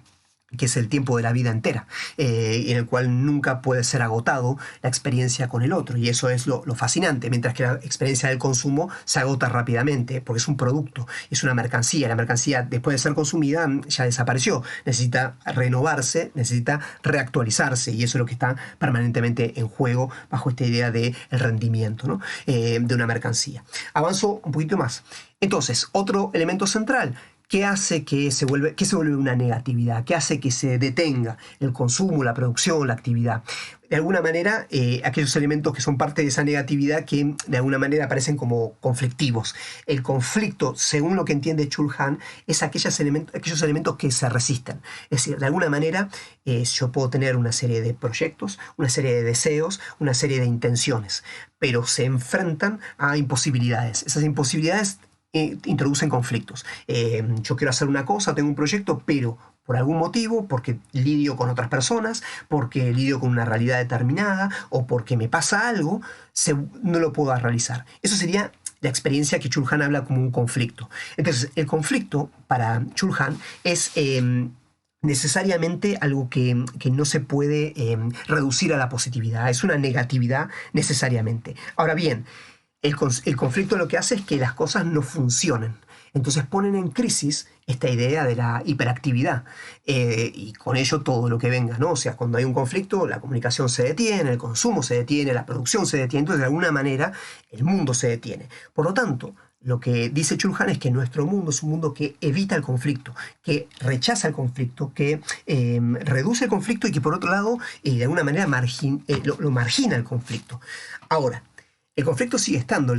que es el tiempo de la vida entera, en el cual nunca puede ser agotado la experiencia con el otro, y eso es lo fascinante, mientras que la experiencia del consumo se agota rápidamente, porque es un producto, es una mercancía. La mercancía, después de ser consumida, ya desapareció, necesita renovarse, necesita reactualizarse, y eso es lo que está permanentemente en juego bajo esta idea del rendimiento, ¿no? De una mercancía. Avanzo un poquito más. Entonces, otro elemento central: ¿qué hace que se vuelve una negatividad? ¿Qué hace que se detenga el consumo, la producción, la actividad? De alguna manera, aquellos elementos que son parte de esa negatividad, que de alguna manera aparecen como conflictivos. El conflicto, según lo que entiende Chul Han, es aquellos elementos que se resisten. Es decir, de alguna manera, yo puedo tener una serie de proyectos, una serie de deseos, una serie de intenciones, pero se enfrentan a imposibilidades. Esas imposibilidades introducen conflictos. Yo quiero hacer una cosa, tengo un proyecto, pero por algún motivo, porque lidio con otras personas, porque lidio con una realidad determinada, o porque me pasa algo, no lo puedo realizar. Eso sería la experiencia que Chul Han habla como un conflicto. Entonces, el conflicto para Chul Han es necesariamente algo que no se puede reducir a la positividad. Es una negatividad necesariamente. Ahora bien, el conflicto lo que hace es que las cosas no funcionen. Entonces ponen en crisis esta idea de la hiperactividad, y con ello todo lo que venga, ¿no? O sea, cuando hay un conflicto, la comunicación se detiene, el consumo se detiene, la producción se detiene, entonces de alguna manera el mundo se detiene. Por lo tanto, lo que dice Chul Han es que nuestro mundo es un mundo que evita el conflicto, que rechaza el conflicto, que reduce el conflicto, y que por otro lado, de alguna manera lo margina el conflicto. Ahora, el conflicto sigue estando,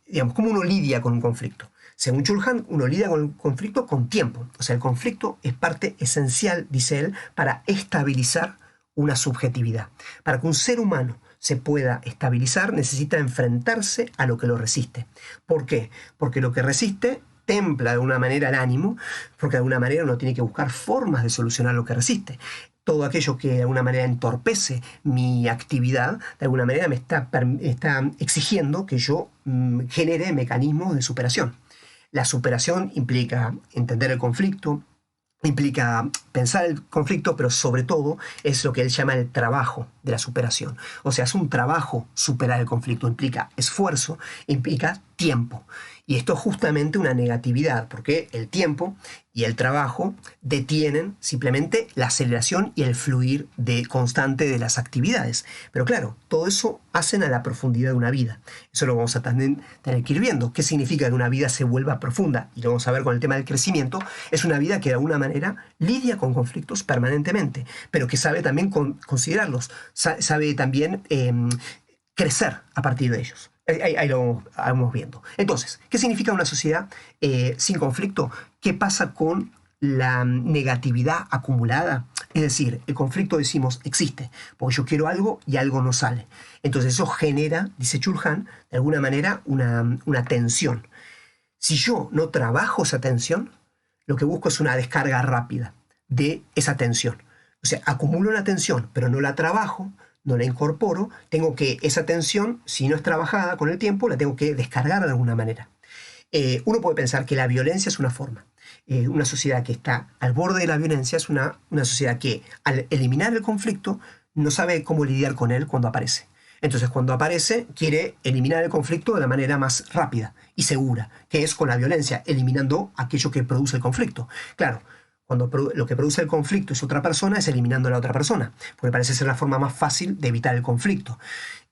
digamos, ¿cómo uno lidia con un conflicto? Según Chul Han, uno lidia con el conflicto con tiempo. O sea, el conflicto es parte esencial, dice él, para estabilizar una subjetividad. Para que un ser humano se pueda estabilizar, necesita enfrentarse a lo que lo resiste. ¿Por qué? Porque lo que resiste templa de alguna manera el ánimo, porque de alguna manera uno tiene que buscar formas de solucionar lo que resiste. Todo aquello que de alguna manera entorpece mi actividad, de alguna manera me está exigiendo que yo genere mecanismos de superación. La superación implica entender el conflicto, implica pensar el conflicto, pero sobre todo es lo que él llama el trabajo de la superación. O sea, es un trabajo superar el conflicto, implica esfuerzo, implica tiempo. Y esto es justamente una negatividad, porque el tiempo y el trabajo detienen simplemente la aceleración y el fluir constante de las actividades. Pero claro, todo eso hacen a la profundidad de una vida. Eso lo vamos a tener que ir viendo. ¿Qué significa que una vida se vuelva profunda? Y lo vamos a ver con el tema del crecimiento. Es una vida que de alguna manera lidia con conflictos permanentemente, pero que sabe también considerarlos, sabe también crecer a partir de ellos. Ahí lo vamos viendo. Entonces, ¿qué significa una sociedad sin conflicto? ¿Qué pasa con la negatividad acumulada? Es decir, el conflicto, decimos, existe, porque yo quiero algo y algo no sale. Entonces eso genera, dice Chul Han, de alguna manera una tensión. Si yo no trabajo esa tensión, lo que busco es una descarga rápida de esa tensión. O sea, acumulo una tensión, pero no la trabajo, no la incorporo, tengo que esa tensión, si no es trabajada con el tiempo, la tengo que descargar de alguna manera. Uno puede pensar que la violencia es una forma. Una sociedad que está al borde de la violencia es una sociedad que, al eliminar el conflicto, no sabe cómo lidiar con él cuando aparece. Entonces, cuando aparece, quiere eliminar el conflicto de la manera más rápida y segura, que es con la violencia, eliminando aquello que produce el conflicto. Claro, cuando lo que produce el conflicto es otra persona, es eliminando a la otra persona, porque parece ser la forma más fácil de evitar el conflicto,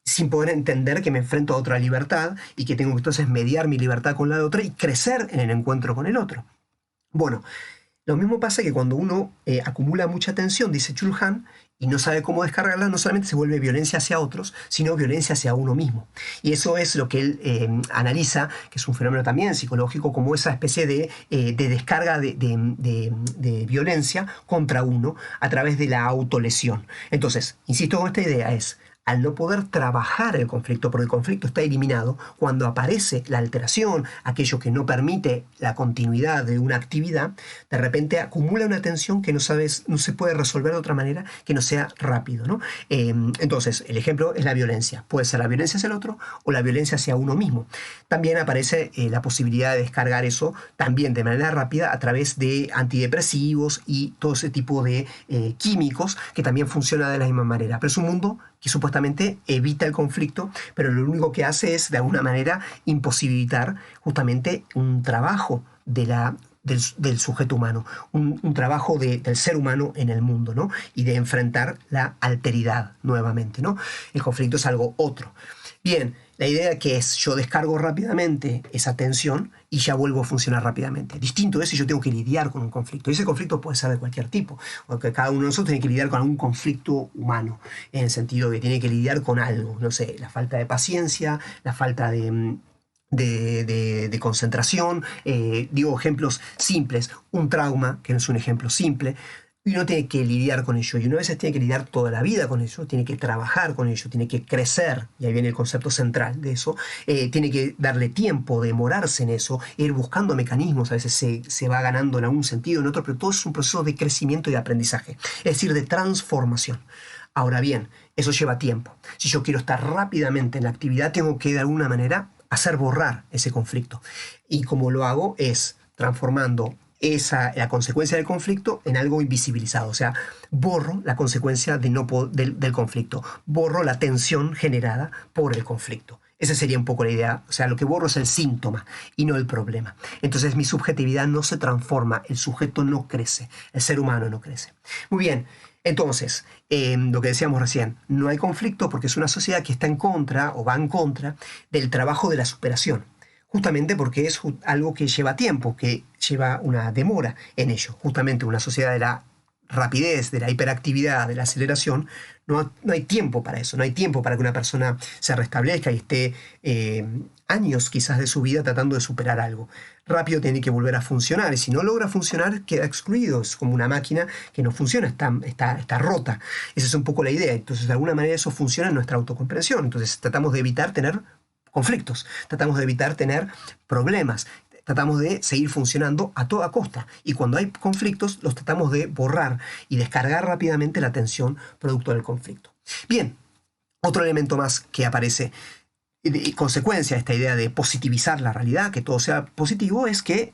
sin poder entender que me enfrento a otra libertad y que tengo que entonces mediar mi libertad con la de otra y crecer en el encuentro con el otro. Bueno, lo mismo pasa que cuando uno acumula mucha tensión, dice Chul Han, y no sabe cómo descargarla, no solamente se vuelve violencia hacia otros, sino violencia hacia uno mismo. Y eso es lo que él analiza, que es un fenómeno también psicológico, como esa especie de descarga de violencia contra uno a través de la autolesión. Entonces, insisto con esta idea, es al no poder trabajar el conflicto, porque el conflicto está eliminado, cuando aparece la alteración, aquello que no permite la continuidad de una actividad, de repente acumula una tensión que no se puede resolver de otra manera que no sea rápido, ¿no? Entonces, el ejemplo es la violencia. Puede ser la violencia hacia el otro o la violencia hacia uno mismo. También aparece la posibilidad de descargar eso también de manera rápida a través de antidepresivos y todo ese tipo de químicos que también funciona de la misma manera. Pero es un mundo que supuestamente evita el conflicto, pero lo único que hace es de alguna manera imposibilitar justamente un trabajo del sujeto humano, un trabajo del ser humano en el mundo, ¿no? Y de enfrentar la alteridad nuevamente, ¿no? El conflicto es algo otro. Bien, la idea que es, yo descargo rápidamente esa tensión y ya vuelvo a funcionar rápidamente. Distinto es si yo tengo que lidiar con un conflicto. Y ese conflicto puede ser de cualquier tipo, porque cada uno de nosotros tiene que lidiar con algún conflicto humano, en el sentido que tiene que lidiar con algo, no sé, la falta de paciencia, la falta de concentración. Digo ejemplos simples, un trauma, que no es un ejemplo simple, y uno tiene que lidiar con ello, y uno a veces tiene que lidiar toda la vida con ello, tiene que trabajar con ello, tiene que crecer, y ahí viene el concepto central de eso, tiene que darle tiempo, demorarse en eso, ir buscando mecanismos, a veces se va ganando en algún sentido, en otro, pero todo es un proceso de crecimiento y de aprendizaje, es decir, de transformación. Ahora bien, eso lleva tiempo. Si yo quiero estar rápidamente en la actividad, tengo que de alguna manera hacer borrar ese conflicto. Y como lo hago es transformando la consecuencia del conflicto en algo invisibilizado. O sea, borro la consecuencia del conflicto, borro la tensión generada por el conflicto. Esa sería un poco la idea. O sea, lo que borro es el síntoma y no el problema. Entonces mi subjetividad no se transforma, el sujeto no crece, el ser humano no crece. Muy bien. Entonces, lo que decíamos recién, no hay conflicto porque es una sociedad que está en contra o va en contra del trabajo de la superación, justamente porque es algo que lleva tiempo, que lleva una demora en ello. Justamente una sociedad de la rapidez, de la hiperactividad, de la aceleración, no hay tiempo para eso, no hay tiempo para que una persona se restablezca y esté años quizás de su vida tratando de superar algo. Rápido tiene que volver a funcionar, y si no logra funcionar queda excluido, es como una máquina que no funciona, está rota. Esa es un poco la idea. Entonces de alguna manera eso funciona en nuestra autocomprensión. Entonces tratamos de evitar tener conflictos, tratamos de evitar tener problemas, tratamos de seguir funcionando a toda costa, y cuando hay conflictos los tratamos de borrar y descargar rápidamente la tensión producto del conflicto. Bien, otro elemento más que aparece de consecuencia de esta idea de positivizar la realidad, que todo sea positivo, es que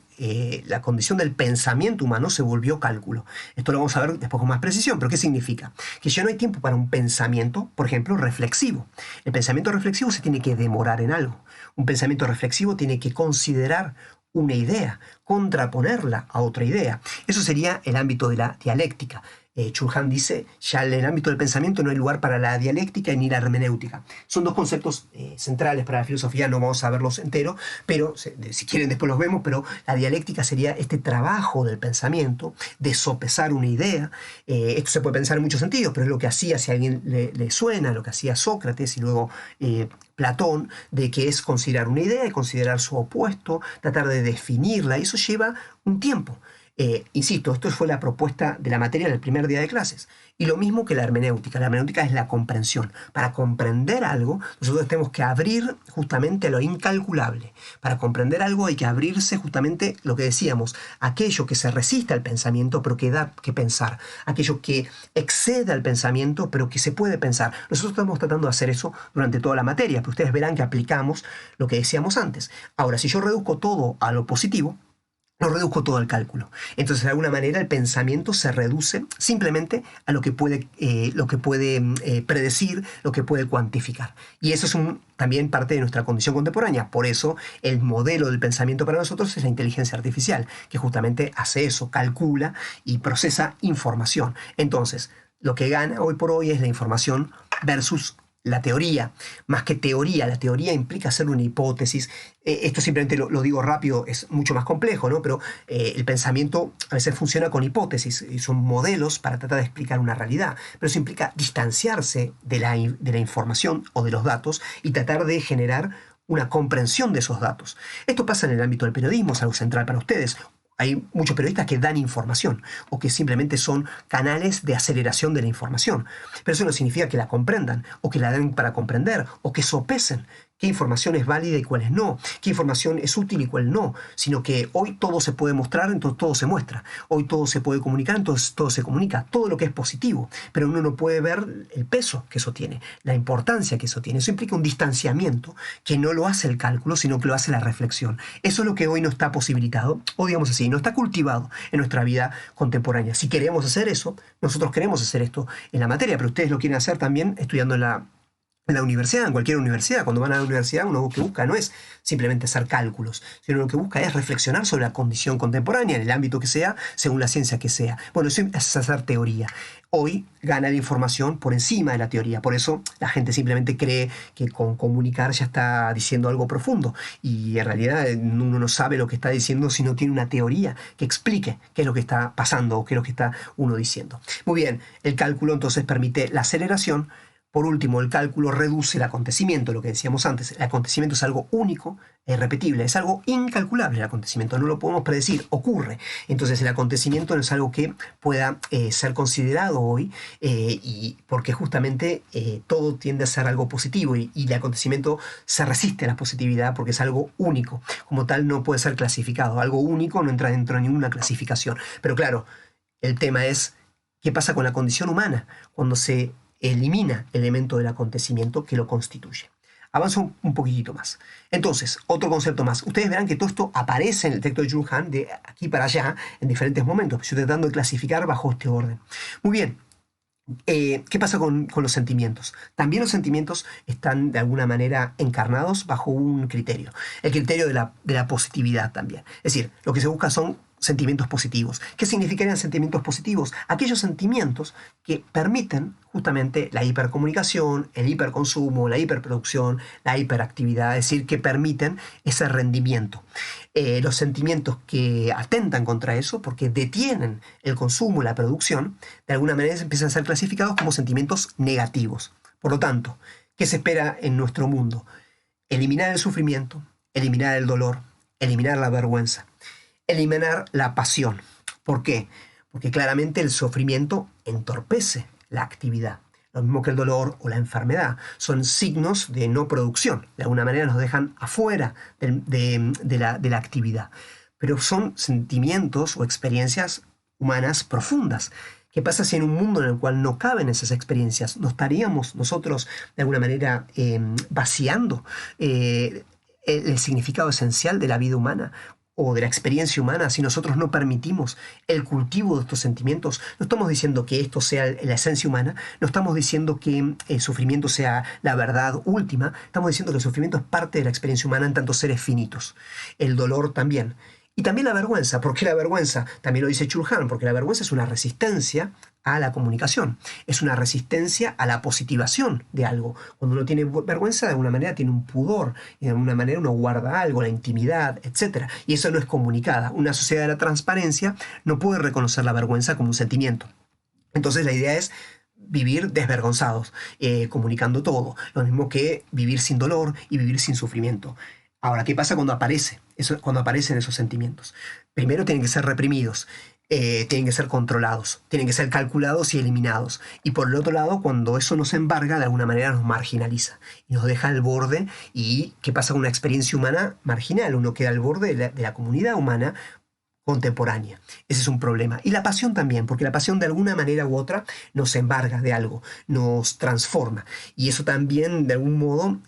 la condición del pensamiento humano se volvió cálculo. Esto lo vamos a ver después con más precisión, pero ¿qué significa? Que ya no hay tiempo para un pensamiento, por ejemplo, reflexivo. El pensamiento reflexivo se tiene que demorar en algo. Un pensamiento reflexivo tiene que considerar una idea, contraponerla a otra idea. Eso sería el ámbito de la dialéctica. Chulhan dice, ya en el ámbito del pensamiento no hay lugar para la dialéctica ni la hermenéutica. Son dos conceptos centrales para la filosofía, no vamos a verlos enteros, pero si quieren después los vemos, pero la dialéctica sería este trabajo del pensamiento, de sopesar una idea. Esto se puede pensar en muchos sentidos, pero es lo que hacía, si a alguien le suena, lo que hacía Sócrates y luego Platón, de que es considerar una idea y considerar su opuesto, tratar de definirla, y eso lleva un tiempo. Insisto, esto fue la propuesta de la materia en el primer día de clases. Y lo mismo que la hermenéutica. La hermenéutica es la comprensión. Para comprender algo, nosotros tenemos que abrir justamente lo incalculable. Para comprender algo hay que abrirse justamente lo que decíamos, aquello que se resiste al pensamiento, pero que da que pensar. Aquello que excede al pensamiento, pero que se puede pensar. Nosotros estamos tratando de hacer eso durante toda la materia, pero ustedes verán que aplicamos lo que decíamos antes. Ahora, si yo reduzco todo a lo positivo, lo reduzco todo al cálculo. Entonces, de alguna manera, el pensamiento se reduce simplemente a lo que puede predecir, lo que puede cuantificar. Y eso es también parte de nuestra condición contemporánea. Por eso, el modelo del pensamiento para nosotros es la inteligencia artificial, que justamente hace eso, calcula y procesa información. Entonces, lo que gana hoy por hoy es la información versus la teoría. Más que teoría, la teoría implica hacer una hipótesis. Esto simplemente lo digo rápido, es mucho más complejo, ¿no? Pero el pensamiento a veces funciona con hipótesis, y son modelos para tratar de explicar una realidad. Pero eso implica distanciarse de la información o de los datos y tratar de generar una comprensión de esos datos. Esto pasa en el ámbito del periodismo, es algo central para ustedes. Hay muchos periodistas que dan información o que simplemente son canales de aceleración de la información. Pero eso no significa que la comprendan o que la den para comprender o que sopesen qué información es válida y cuál no, qué información es útil y cuál no, sino que hoy todo se puede mostrar, entonces todo se muestra. Hoy todo se puede comunicar, entonces todo se comunica, todo lo que es positivo. Pero uno no puede ver el peso que eso tiene, la importancia que eso tiene. Eso implica un distanciamiento que no lo hace el cálculo, sino que lo hace la reflexión. Eso es lo que hoy no está posibilitado, o digamos así, no está cultivado en nuestra vida contemporánea. Si queremos hacer eso, nosotros queremos hacer esto en la materia, pero ustedes lo quieren hacer también estudiando en la universidad, en cualquier universidad. Cuando van a la universidad, uno lo que busca no es simplemente hacer cálculos, sino lo que busca es reflexionar sobre la condición contemporánea, en el ámbito que sea, según la ciencia que sea. Bueno, eso es hacer teoría. Hoy gana la información por encima de la teoría. Por eso la gente simplemente cree que con comunicar ya está diciendo algo profundo. Y en realidad uno no sabe lo que está diciendo si no tiene una teoría que explique qué es lo que está pasando o qué es lo que está uno diciendo. Muy bien, el cálculo entonces permite la aceleración. Por último, el cálculo reduce el acontecimiento, lo que decíamos antes. El acontecimiento es algo único e irrepetible, es algo incalculable el acontecimiento, no lo podemos predecir, ocurre. Entonces el acontecimiento no es algo que pueda ser considerado hoy, y porque justamente todo tiende a ser algo positivo y el acontecimiento se resiste a la positividad porque es algo único. Como tal no puede ser clasificado, algo único no entra dentro de ninguna clasificación. Pero claro, el tema es qué pasa con la condición humana cuando se elimina el elemento del acontecimiento que lo constituye. Avanzo un poquitito más. Entonces, otro concepto más. Ustedes verán que todo esto aparece en el texto de Jules Han de aquí para allá en diferentes momentos. Estoy tratando de clasificar bajo este orden. Muy bien. ¿Qué pasa con los sentimientos? También los sentimientos están de alguna manera encarnados bajo un criterio. El criterio de la positividad también. Es decir, lo que se busca son sentimientos positivos. ¿Qué significarían sentimientos positivos? Aquellos sentimientos que permiten justamente la hipercomunicación, el hiperconsumo, la hiperproducción, la hiperactividad, es decir, que permiten ese rendimiento. Los sentimientos que atentan contra eso, porque detienen el consumo y la producción, de alguna manera empiezan a ser clasificados como sentimientos negativos. Por lo tanto, ¿qué se espera en nuestro mundo? Eliminar el sufrimiento, eliminar el dolor, eliminar la vergüenza, eliminar la pasión. ¿Por qué? Porque claramente el sufrimiento entorpece la actividad. Lo mismo que el dolor o la enfermedad. Son signos de no producción. De alguna manera nos dejan afuera de la actividad. Pero son sentimientos o experiencias humanas profundas. ¿Qué pasa si en un mundo en el cual no caben esas experiencias, no estaríamos nosotros de alguna manera vaciando el significado esencial de la vida humana o de la experiencia humana si nosotros no permitimos el cultivo de estos sentimientos? No estamos diciendo que esto sea la esencia humana, no estamos diciendo que el sufrimiento sea la verdad última, estamos diciendo que el sufrimiento es parte de la experiencia humana en tanto seres finitos. El dolor también. Y también la vergüenza. ¿Por qué la vergüenza? También lo dice Jules Han, porque la vergüenza es una resistencia a la comunicación, es una resistencia a la positivación de algo. Cuando uno tiene vergüenza, de alguna manera tiene un pudor, y de alguna manera uno guarda algo, la intimidad, etc. Y eso no es comunicada. Una sociedad de la transparencia no puede reconocer la vergüenza como un sentimiento. Entonces la idea es vivir desvergonzados, comunicando todo. Lo mismo que vivir sin dolor y vivir sin sufrimiento. Ahora, ¿qué pasa cuando cuando aparecen esos sentimientos? Primero tienen que ser reprimidos, tienen que ser controlados, tienen que ser calculados y eliminados. Y por el otro lado, cuando eso nos embarga, de alguna manera nos marginaliza y nos deja al borde. ¿Y qué pasa con una experiencia humana marginal? Uno queda al borde de la comunidad humana contemporánea. Ese es un problema. Y la pasión también, porque la pasión de alguna manera u otra nos embarga de algo, nos transforma. Y eso también de algún modo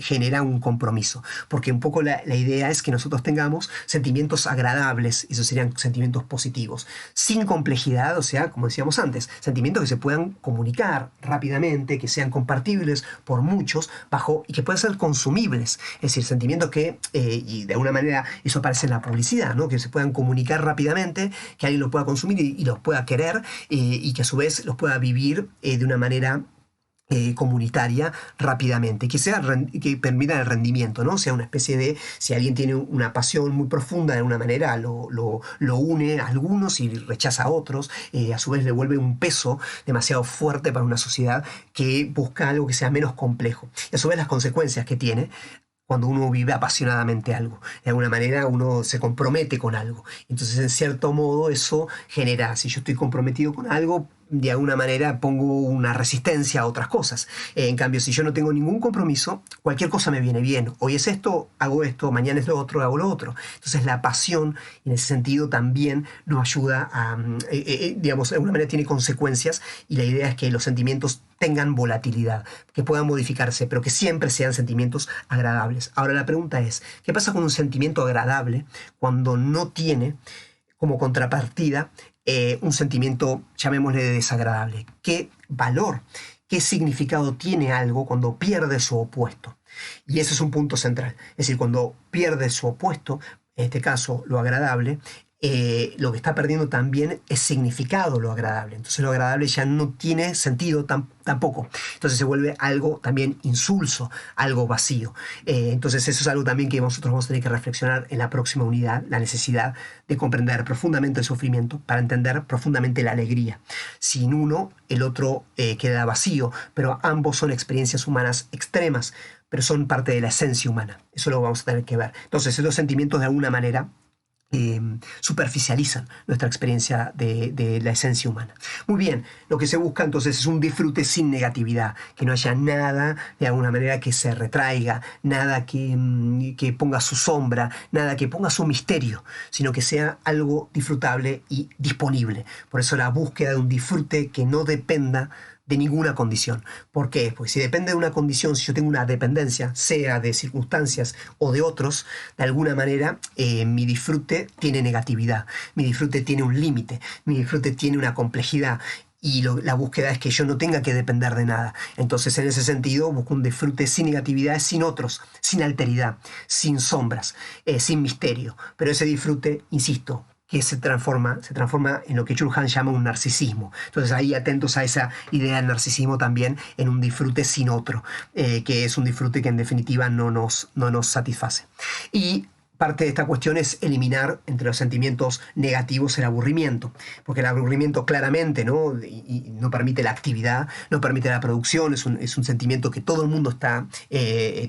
genera un compromiso, porque un poco la idea es que nosotros tengamos sentimientos agradables, y esos serían sentimientos positivos, sin complejidad, o sea, como decíamos antes, sentimientos que se puedan comunicar rápidamente, que sean compartibles por muchos, y que puedan ser consumibles. Es decir, sentimientos que, y de alguna manera eso aparece en la publicidad, ¿no? Que se puedan comunicar rápidamente, que alguien los pueda consumir y los pueda querer, y que a su vez los pueda vivir de una manera comunitaria rápidamente, que permita el rendimiento, ¿no? O sea, una especie de, si alguien tiene una pasión muy profunda, de alguna manera lo une a algunos y rechaza a otros, a su vez le vuelve un peso demasiado fuerte para una sociedad que busca algo que sea menos complejo. Y a su vez las consecuencias que tiene cuando uno vive apasionadamente algo. De alguna manera uno se compromete con algo. Entonces, en cierto modo, eso genera, si yo estoy comprometido con algo, de alguna manera pongo una resistencia a otras cosas. En cambio, si yo no tengo ningún compromiso, cualquier cosa me viene bien. Hoy es esto, hago esto, mañana es lo otro, hago lo otro. Entonces la pasión, en ese sentido, también nos ayuda a, digamos, de alguna manera tiene consecuencias, y la idea es que los sentimientos tengan volatilidad, que puedan modificarse, pero que siempre sean sentimientos agradables. Ahora la pregunta es, ¿qué pasa con un sentimiento agradable cuando no tiene como contrapartida un sentimiento, llamémosle, desagradable? ¿Qué valor, qué significado tiene algo cuando pierde su opuesto? Y ese es un punto central. Es decir, cuando pierde su opuesto, en este caso lo agradable, lo que está perdiendo también es significado lo agradable. Entonces lo agradable ya no tiene sentido tampoco. Entonces se vuelve algo también insulso, algo vacío. Entonces eso es algo también que nosotros vamos a tener que reflexionar en la próxima unidad, la necesidad de comprender profundamente el sufrimiento para entender profundamente la alegría. Sin uno, el otro queda vacío, pero ambos son experiencias humanas extremas, pero son parte de la esencia humana. Eso lo vamos a tener que ver. Entonces esos sentimientos de alguna manera superficializan nuestra experiencia de la esencia humana. Muy bien, lo que se busca entonces es un disfrute sin negatividad, que no haya nada de alguna manera que se retraiga, nada que ponga su sombra, nada que ponga su misterio, sino que sea algo disfrutable y disponible. Por eso la búsqueda de un disfrute que no dependa de ninguna condición. ¿Por qué? Pues si depende de una condición, si yo tengo una dependencia, sea de circunstancias o de otros, de alguna manera mi disfrute tiene negatividad, mi disfrute tiene un límite, mi disfrute tiene una complejidad. Y la búsqueda es que yo no tenga que depender de nada. Entonces, en ese sentido, busco un disfrute sin negatividad, sin otros, sin alteridad, sin sombras, sin misterio. Pero ese disfrute, insisto, que se transforma en lo que Chul Han llama un narcisismo. Entonces ahí atentos a esa idea del narcisismo también, en un disfrute sin otro, que es un disfrute que en definitiva no nos satisface. Y parte de esta cuestión es eliminar entre los sentimientos negativos el aburrimiento, porque el aburrimiento claramente y no permite la actividad, no permite la producción, es un sentimiento que todo el mundo está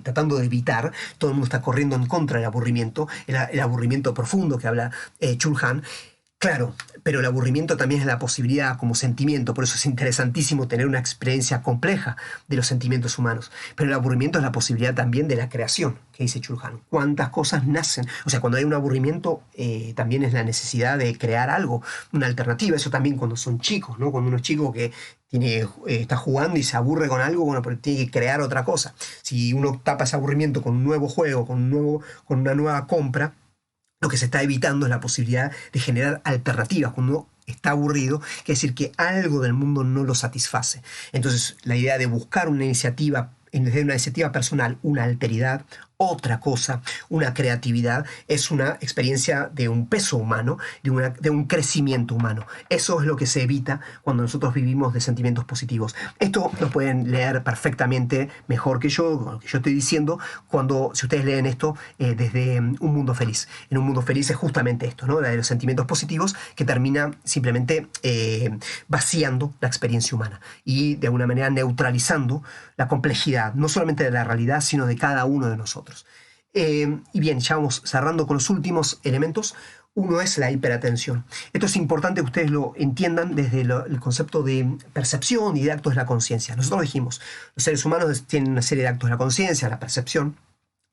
tratando de evitar, todo el mundo está corriendo en contra del aburrimiento, el aburrimiento profundo que habla Chul Han. Claro, pero el aburrimiento también es la posibilidad como sentimiento, por eso es interesantísimo tener una experiencia compleja de los sentimientos humanos. Pero el aburrimiento es la posibilidad también de la creación, que dice Chul Han. ¿Cuántas cosas nacen? O sea, cuando hay un aburrimiento, también es la necesidad de crear algo, una alternativa. Eso también cuando son chicos, ¿no? Cuando uno es chico que está jugando y se aburre con algo, bueno, pero tiene que crear otra cosa. Si uno tapa ese aburrimiento con un nuevo juego, con una nueva compra, lo que se está evitando es la posibilidad de generar alternativas. Cuando uno está aburrido, quiere decir que algo del mundo no lo satisface. Entonces, la idea de buscar una iniciativa personal, una alteridad, otra cosa, una creatividad, es una experiencia de un peso humano, de un crecimiento humano. Eso es lo que se evita cuando nosotros vivimos de sentimientos positivos. Esto lo pueden leer perfectamente mejor que yo, lo que yo estoy diciendo, si ustedes leen esto desde Un Mundo Feliz. En Un Mundo Feliz es justamente esto, ¿no? La de los sentimientos positivos, que termina simplemente vaciando la experiencia humana y de alguna manera neutralizando la complejidad, no solamente de la realidad, sino de cada uno de nosotros. Y bien, ya vamos cerrando con los últimos elementos. Uno es la hiperatención. Esto es importante que ustedes lo entiendan desde el concepto de percepción y de actos de la conciencia. Nosotros dijimos, los seres humanos tienen una serie de actos de la conciencia, la percepción,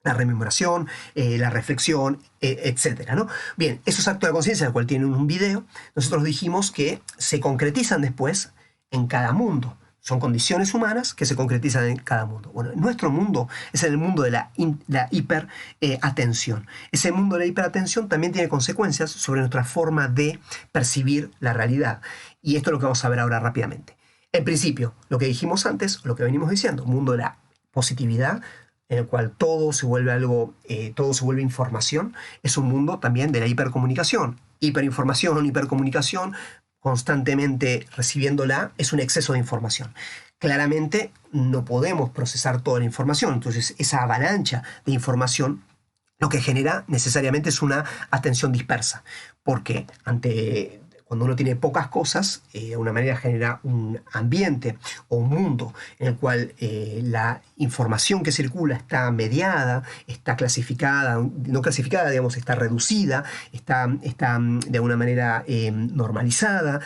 la rememoración, la reflexión, etcétera, ¿no? Bien, esos actos de la conciencia, el cual tienen un video, nosotros dijimos que se concretizan después en cada mundo. Son condiciones humanas que se concretizan en cada mundo. Bueno, nuestro mundo es el mundo de la hiperatención. Ese mundo de la hiperatención también tiene consecuencias sobre nuestra forma de percibir la realidad. Y esto es lo que vamos a ver ahora rápidamente. En principio, lo que dijimos antes, lo que venimos diciendo, mundo de la positividad, en el cual todo se vuelve todo se vuelve información, es un mundo también de la hipercomunicación. Hiperinformación, hipercomunicación, constantemente recibiéndola, es un exceso de información. Claramente no podemos procesar toda la información, entonces esa avalancha de información lo que genera necesariamente es una atención dispersa, porque cuando uno tiene pocas cosas, de alguna manera genera un ambiente o un mundo en el cual la información que circula está mediada, está clasificada, no clasificada, digamos, está reducida, está de alguna manera normalizada.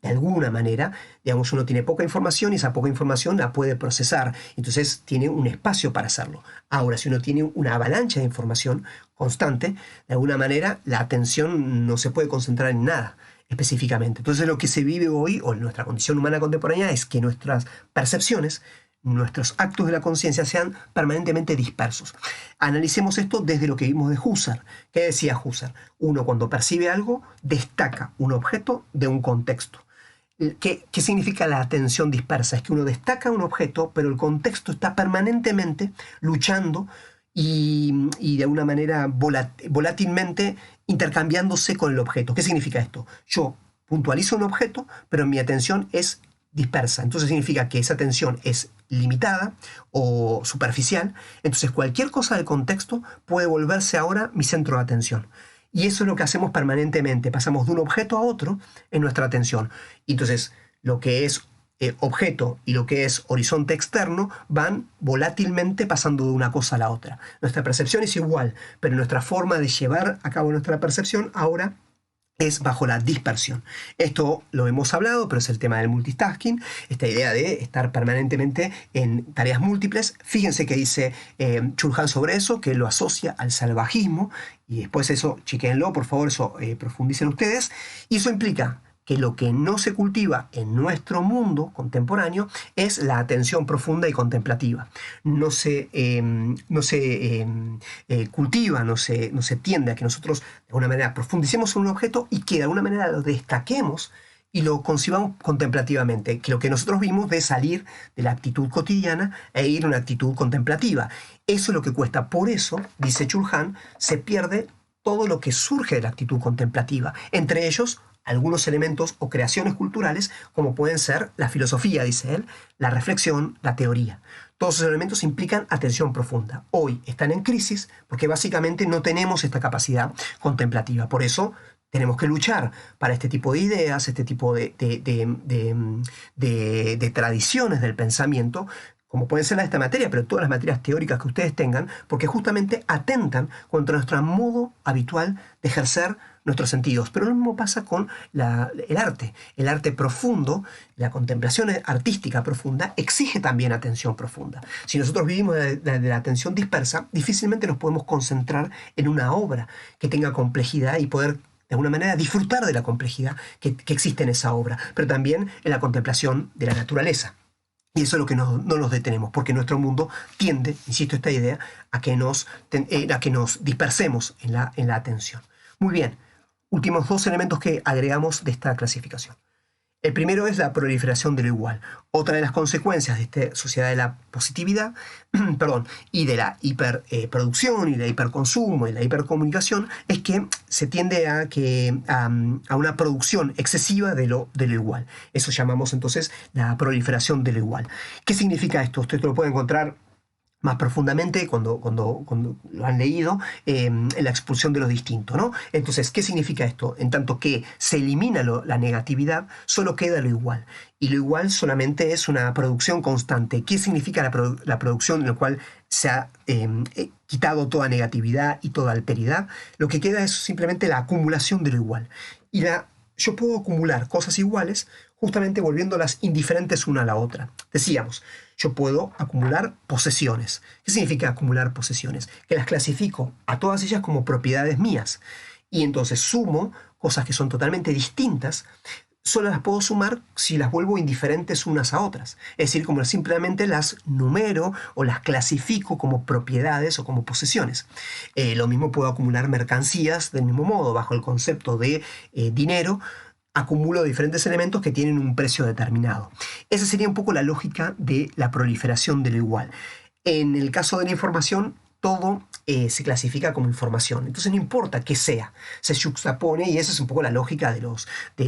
De alguna manera, digamos, uno tiene poca información y esa poca información la puede procesar, entonces tiene un espacio para hacerlo. Ahora, si uno tiene una avalancha de información constante, de alguna manera la atención no se puede concentrar en nada específicamente. Entonces lo que se vive hoy, o en nuestra condición humana contemporánea, es que nuestras percepciones, nuestros actos de la conciencia sean permanentemente dispersos. Analicemos esto desde lo que vimos de Husserl. ¿Qué decía Husserl? Uno, cuando percibe algo, destaca un objeto de un contexto. ¿Qué significa la atención dispersa? Es que uno destaca un objeto, pero el contexto está permanentemente luchando y de alguna manera volátilmente intercambiándose con el objeto. ¿Qué significa esto? Yo puntualizo un objeto, pero mi atención es dispersa. Entonces significa que esa atención es limitada o superficial. Entonces cualquier cosa del contexto puede volverse ahora mi centro de atención. Y eso es lo que hacemos permanentemente. Pasamos de un objeto a otro en nuestra atención. Y entonces lo que es objeto y lo que es horizonte externo van volátilmente pasando de una cosa a la otra. Nuestra percepción es igual, pero nuestra forma de llevar a cabo nuestra percepción ahora es bajo la dispersión. Esto lo hemos hablado, pero es el tema del multitasking, esta idea de estar permanentemente en tareas múltiples. Fíjense que dice Chul Han sobre eso, que lo asocia al salvajismo, y después eso, chequenlo, por favor, eso profundicen ustedes, y eso implica que lo que no se cultiva en nuestro mundo contemporáneo es la atención profunda y contemplativa. No se cultiva, no se tiende a que nosotros de alguna manera profundicemos en un objeto y que de alguna manera lo destaquemos y lo concibamos contemplativamente, que lo que nosotros vimos de salir de la actitud cotidiana e ir a una actitud contemplativa. Eso es lo que cuesta. Por eso, dice Chul Han, se pierde todo lo que surge de la actitud contemplativa, entre ellos algunos elementos o creaciones culturales como pueden ser la filosofía, dice él, la reflexión, la teoría. Todos esos elementos implican atención profunda. Hoy están en crisis porque básicamente no tenemos esta capacidad contemplativa. Por eso tenemos que luchar para este tipo de ideas, este tipo de tradiciones del pensamiento, como pueden ser las de esta materia, pero todas las materias teóricas que ustedes tengan, porque justamente atentan contra nuestro modo habitual de ejercer nuestros sentidos. Pero lo mismo pasa con el arte. El arte profundo, la contemplación artística profunda, exige también atención profunda. Si nosotros vivimos de la atención dispersa, difícilmente nos podemos concentrar en una obra que tenga complejidad y poder de alguna manera disfrutar de la complejidad que existe en esa obra, pero también en la contemplación de la naturaleza. Y eso es lo que no nos detenemos, porque nuestro mundo tiende, insisto, esta idea, a que nos dispersemos en la atención. Muy bien, últimos dos elementos que agregamos de esta clasificación. El primero es la proliferación de lo igual. Otra de las consecuencias de esta sociedad de la positividad y de la hiperproducción y la hiperconsumo y la hipercomunicación es que se tiende a una producción excesiva de lo igual. Eso llamamos entonces la proliferación de lo igual. ¿Qué significa esto? Usted lo puede encontrar más profundamente cuando lo han leído, en la expulsión de lo distinto, ¿no? Entonces, ¿qué significa esto? En tanto que se elimina la negatividad, solo queda lo igual. Y lo igual solamente es una producción constante. ¿Qué significa la producción en la cual se ha quitado toda negatividad y toda alteridad? Lo que queda es simplemente la acumulación de lo igual. Y yo puedo acumular cosas iguales justamente volviéndolas indiferentes una a la otra. Decíamos, yo puedo acumular posesiones. ¿Qué significa acumular posesiones? Que las clasifico a todas ellas como propiedades mías. Y entonces sumo cosas que son totalmente distintas. Solo las puedo sumar si las vuelvo indiferentes unas a otras. Es decir, como simplemente las numero o las clasifico como propiedades o como posesiones. Lo mismo puedo acumular mercancías del mismo modo, bajo el concepto de dinero. Acumulo diferentes elementos que tienen un precio determinado. Esa sería un poco la lógica de la proliferación de lo igual. En el caso de la información, todo se clasifica como información. Entonces no importa qué sea, se juxtapone, y esa es un poco la lógica de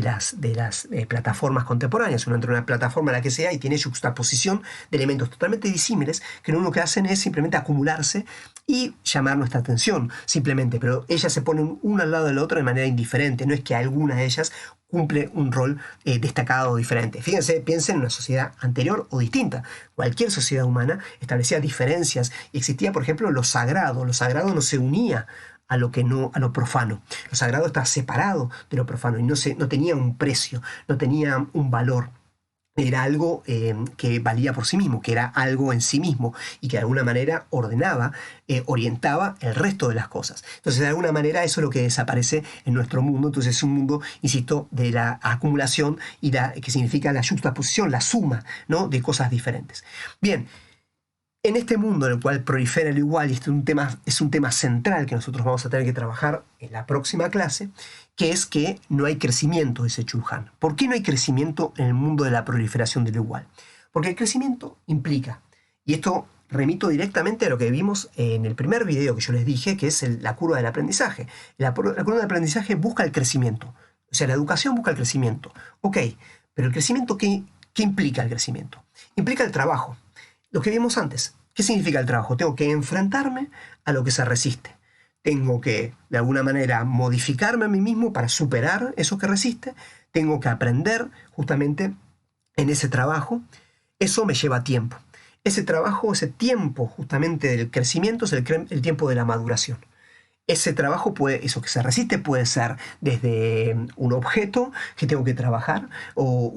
las plataformas contemporáneas. Uno entra en una plataforma, la que sea, y tiene juxtaposición de elementos totalmente disímiles que lo único que hacen es simplemente acumularse y llamar nuestra atención, simplemente. Pero ellas se ponen una al lado de la otra de manera indiferente. No es que alguna de ellas cumple un rol destacado o diferente. Fíjense, piensen en una sociedad anterior o distinta. Cualquier sociedad humana establecía diferencias y existía, por ejemplo, lo sagrado. Lo sagrado no se unía a lo que no, a lo profano. Lo sagrado está separado de lo profano y no tenía un precio, no tenía un valor. Era algo que valía por sí mismo, que era algo en sí mismo y que de alguna manera ordenaba, orientaba el resto de las cosas. Entonces, de alguna manera, eso es lo que desaparece en nuestro mundo. Entonces, es un mundo, insisto, de la acumulación y que significa la juxtaposición, la suma, ¿no?, de cosas diferentes. Bien. En este mundo en el cual prolifera lo igual, y este es un tema central que nosotros vamos a tener que trabajar en la próxima clase, que es que no hay crecimiento, dice Chulhan. ¿Por qué no hay crecimiento en el mundo de la proliferación de lo igual? Porque el crecimiento implica, y esto remito directamente a lo que vimos en el primer video que yo les dije, que es la curva del aprendizaje. La curva del aprendizaje busca el crecimiento. O sea, la educación busca el crecimiento. Ok, pero el crecimiento, ¿qué implica el crecimiento? Implica el trabajo. Lo que vimos antes. ¿Qué significa el trabajo? Tengo que enfrentarme a lo que se resiste. Tengo que, de alguna manera, modificarme a mí mismo para superar eso que resiste. Tengo que aprender justamente en ese trabajo. Eso me lleva tiempo. Ese trabajo, ese tiempo justamente del crecimiento es el tiempo de la maduración. Ese trabajo eso que se resiste puede ser desde un objeto que tengo que trabajar o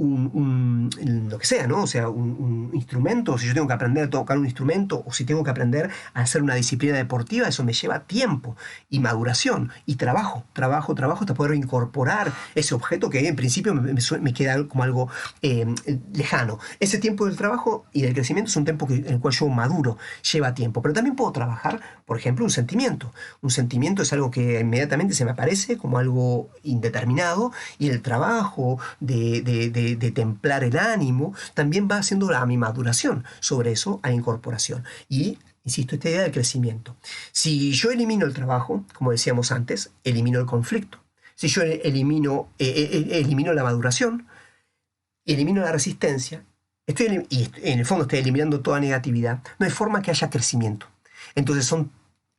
lo que sea, ¿no? O sea, un instrumento, si yo tengo que aprender a tocar un instrumento o si tengo que aprender a hacer una disciplina deportiva, eso me lleva tiempo y maduración y trabajo hasta poder incorporar ese objeto que en principio me queda como algo lejano. Ese tiempo del trabajo y del crecimiento es un tiempo en el cual yo maduro, lleva tiempo, pero también puedo trabajar, por ejemplo, un sentimiento es algo que inmediatamente se me aparece como algo indeterminado y el trabajo de templar el ánimo también va haciendo mi maduración sobre eso a incorporación. Y, insisto, esta idea del crecimiento. Si yo elimino el trabajo, como decíamos antes, elimino el conflicto. Si yo elimino la maduración, elimino la resistencia, y en el fondo estoy eliminando toda negatividad, no hay forma que haya crecimiento. Entonces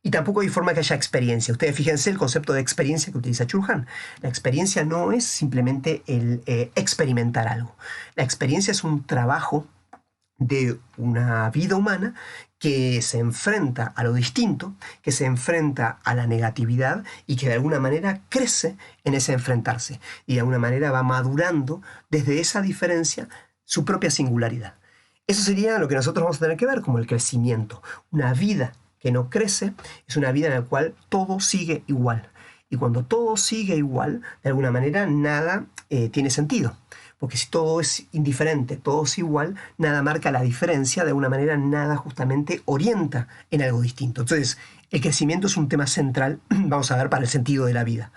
y tampoco hay forma que haya experiencia. Ustedes fíjense el concepto de experiencia que utiliza Chulhan. La experiencia no es simplemente el experimentar algo. La experiencia es un trabajo de una vida humana que se enfrenta a lo distinto, que se enfrenta a la negatividad y que de alguna manera crece en ese enfrentarse. Y de alguna manera va madurando desde esa diferencia su propia singularidad. Eso sería lo que nosotros vamos a tener que ver como el crecimiento. Una vida que no crece es una vida en la cual todo sigue igual. Y cuando todo sigue igual, de alguna manera nada tiene sentido. Porque si todo es indiferente, todo es igual, nada marca la diferencia, de alguna manera nada justamente orienta en algo distinto. Entonces, el crecimiento es un tema central, vamos a ver, para el sentido de la vida.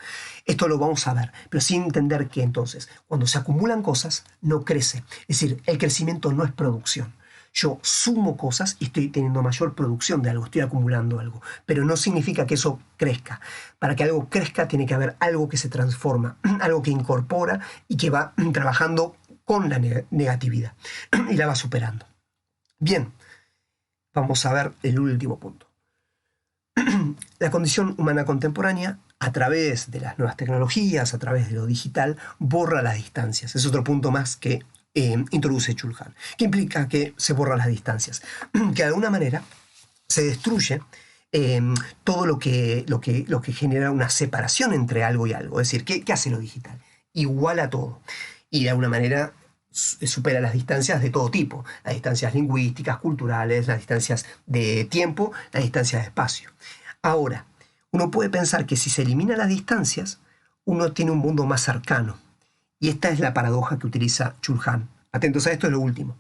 Esto lo vamos a ver, pero sin entender que entonces, cuando se acumulan cosas, no crece. Es decir, el crecimiento no es producción. Yo sumo cosas y estoy teniendo mayor producción de algo, estoy acumulando algo, pero no significa que eso crezca. Para que algo crezca tiene que haber algo que se transforma, algo que incorpora y que va trabajando con la negatividad y la va superando. Bien, vamos a ver el último punto. La condición humana contemporánea, a través de las nuevas tecnologías, a través de lo digital, borra las distancias. Es otro punto más que introduce Chulhan, que implica que se borran las distancias, que de alguna manera se destruye todo lo que genera una separación entre algo y algo. Es decir, ¿qué hace lo digital? Iguala todo. Y de alguna manera supera las distancias de todo tipo, las distancias lingüísticas, culturales, las distancias de tiempo, las distancias de espacio. Ahora, uno puede pensar que si se eliminan las distancias, uno tiene un mundo más cercano. Y esta es la paradoja que utiliza Chulhan. Atentos a esto, es lo último.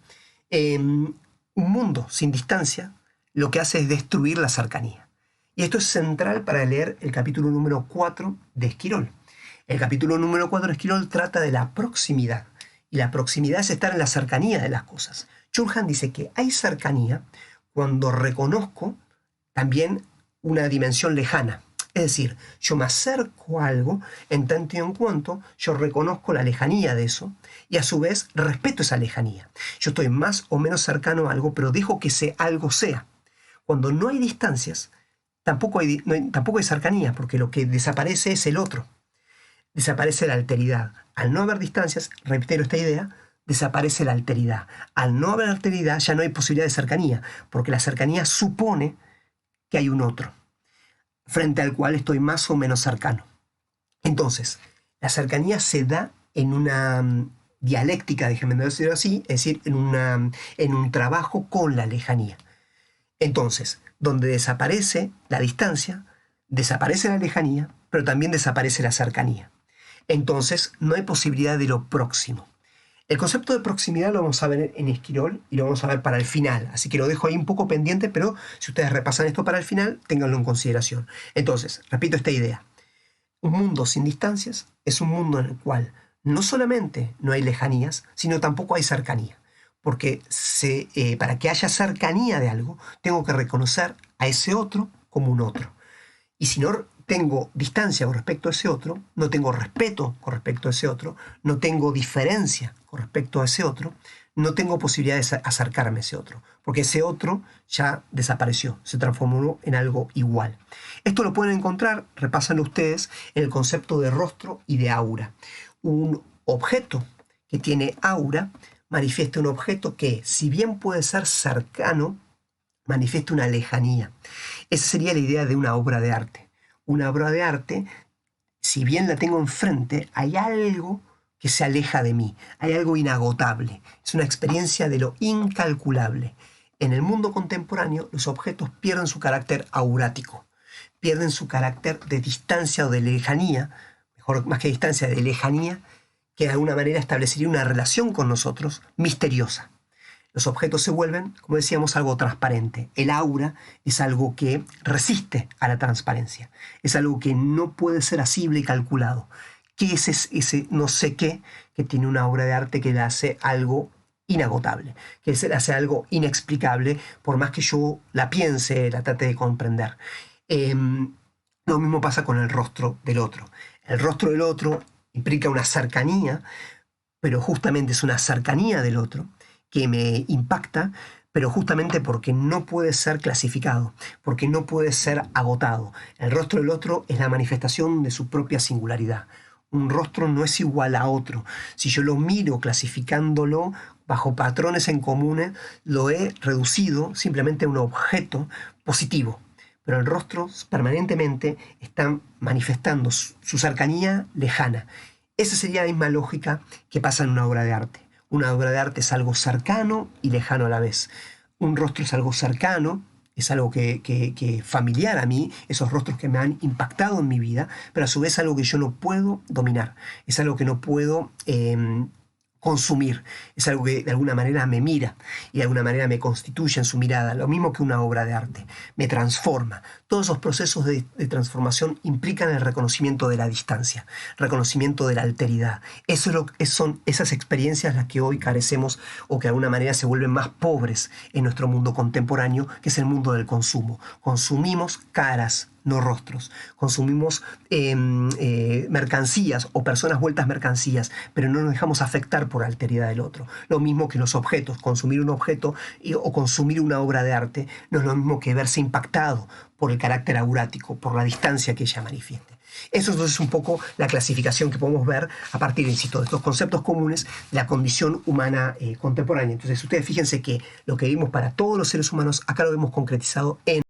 Un mundo sin distancia lo que hace es destruir la cercanía. Y esto es central para leer el capítulo número 4 de Esquirol. El capítulo número 4 de Esquirol trata de la proximidad. Y la proximidad es estar en la cercanía de las cosas. Chulhan dice que hay cercanía cuando reconozco también una dimensión lejana. Es decir, yo me acerco a algo en tanto y en cuanto yo reconozco la lejanía de eso y a su vez respeto esa lejanía. Yo estoy más o menos cercano a algo, pero dejo que ese algo sea. Cuando no hay distancias, tampoco hay cercanía, porque lo que desaparece es el otro. desaparece la alteridad. Al no haber distancias, reitero esta idea, desaparece la alteridad. Al no haber alteridad ya no hay posibilidad de cercanía, porque la cercanía supone que hay un otro, frente al cual estoy más o menos cercano. Entonces, la cercanía se da en una dialéctica, déjenme decirlo así, es decir, en un trabajo con la lejanía. Entonces, donde desaparece la distancia, desaparece la lejanía, pero también desaparece la cercanía. Entonces, no hay posibilidad de lo próximo. El concepto de proximidad lo vamos a ver en Esquirol y lo vamos a ver para el final, así que lo dejo ahí un poco pendiente, pero si ustedes repasan esto para el final, ténganlo en consideración. Entonces, repito esta idea. Un mundo sin distancias es un mundo en el cual no solamente no hay lejanías, sino tampoco hay cercanía. Porque para que haya cercanía de algo, tengo que reconocer a ese otro como un otro. Y si no tengo distancia con respecto a ese otro, no tengo respeto con respecto a ese otro, no tengo diferencia con respecto a ese otro, no tengo posibilidad de acercarme a ese otro, porque ese otro ya desapareció, se transformó en algo igual. Esto lo pueden encontrar, repásenlo ustedes, en el concepto de rostro y de aura. Un objeto que tiene aura manifiesta un objeto que, si bien puede ser cercano, manifiesta una lejanía. Esa sería la idea de una obra de arte. Una obra de arte, si bien la tengo enfrente, hay algo que se aleja de mí, hay algo inagotable. Es una experiencia de lo incalculable. En el mundo contemporáneo, los objetos pierden su carácter aurático, pierden su carácter de distancia o de lejanía, mejor más que distancia, de lejanía, que de alguna manera establecería una relación con nosotros misteriosa. Los objetos se vuelven, como decíamos, algo transparente. El aura es algo que resiste a la transparencia. Es algo que no puede ser asible y calculado. ¿Qué es ese no sé qué que tiene una obra de arte que le hace algo inagotable? Que le hace algo inexplicable, por más que yo la piense, la trate de comprender. Lo mismo pasa con el rostro del otro. El rostro del otro implica una cercanía, pero justamente es una cercanía del otro que me impacta, pero justamente porque no puede ser clasificado, porque no puede ser agotado. El rostro del otro es la manifestación de su propia singularidad. Un rostro no es igual a otro. Si yo lo miro clasificándolo bajo patrones en comunes, lo he reducido simplemente a un objeto positivo. Pero el rostro permanentemente está manifestando su cercanía lejana. Esa sería la misma lógica que pasa en una obra de arte. Una obra de arte es algo cercano y lejano a la vez. Un rostro es algo cercano, es algo que familiar a mí, esos rostros que me han impactado en mi vida, pero a su vez algo que yo no puedo dominar, es algo que no puedo consumir, es algo que de alguna manera me mira y de alguna manera me constituye en su mirada, lo mismo que una obra de arte, me transforma. Todos esos procesos de transformación implican el reconocimiento de la distancia, reconocimiento de la alteridad. Son esas experiencias las que hoy carecemos o que de alguna manera se vuelven más pobres en nuestro mundo contemporáneo, que es el mundo del consumo. Consumimos caras, no rostros. Consumimos mercancías o personas vueltas mercancías, pero no nos dejamos afectar por la alteridad del otro. Lo mismo que los objetos. Consumir un objeto o consumir una obra de arte no es lo mismo que verse impactado por el carácter aurático, por la distancia que ella manifieste. Eso entonces es un poco la clasificación que podemos ver a partir, insisto, de estos conceptos comunes de la condición humana contemporánea. Entonces ustedes fíjense que lo que vimos para todos los seres humanos, acá lo vemos concretizado en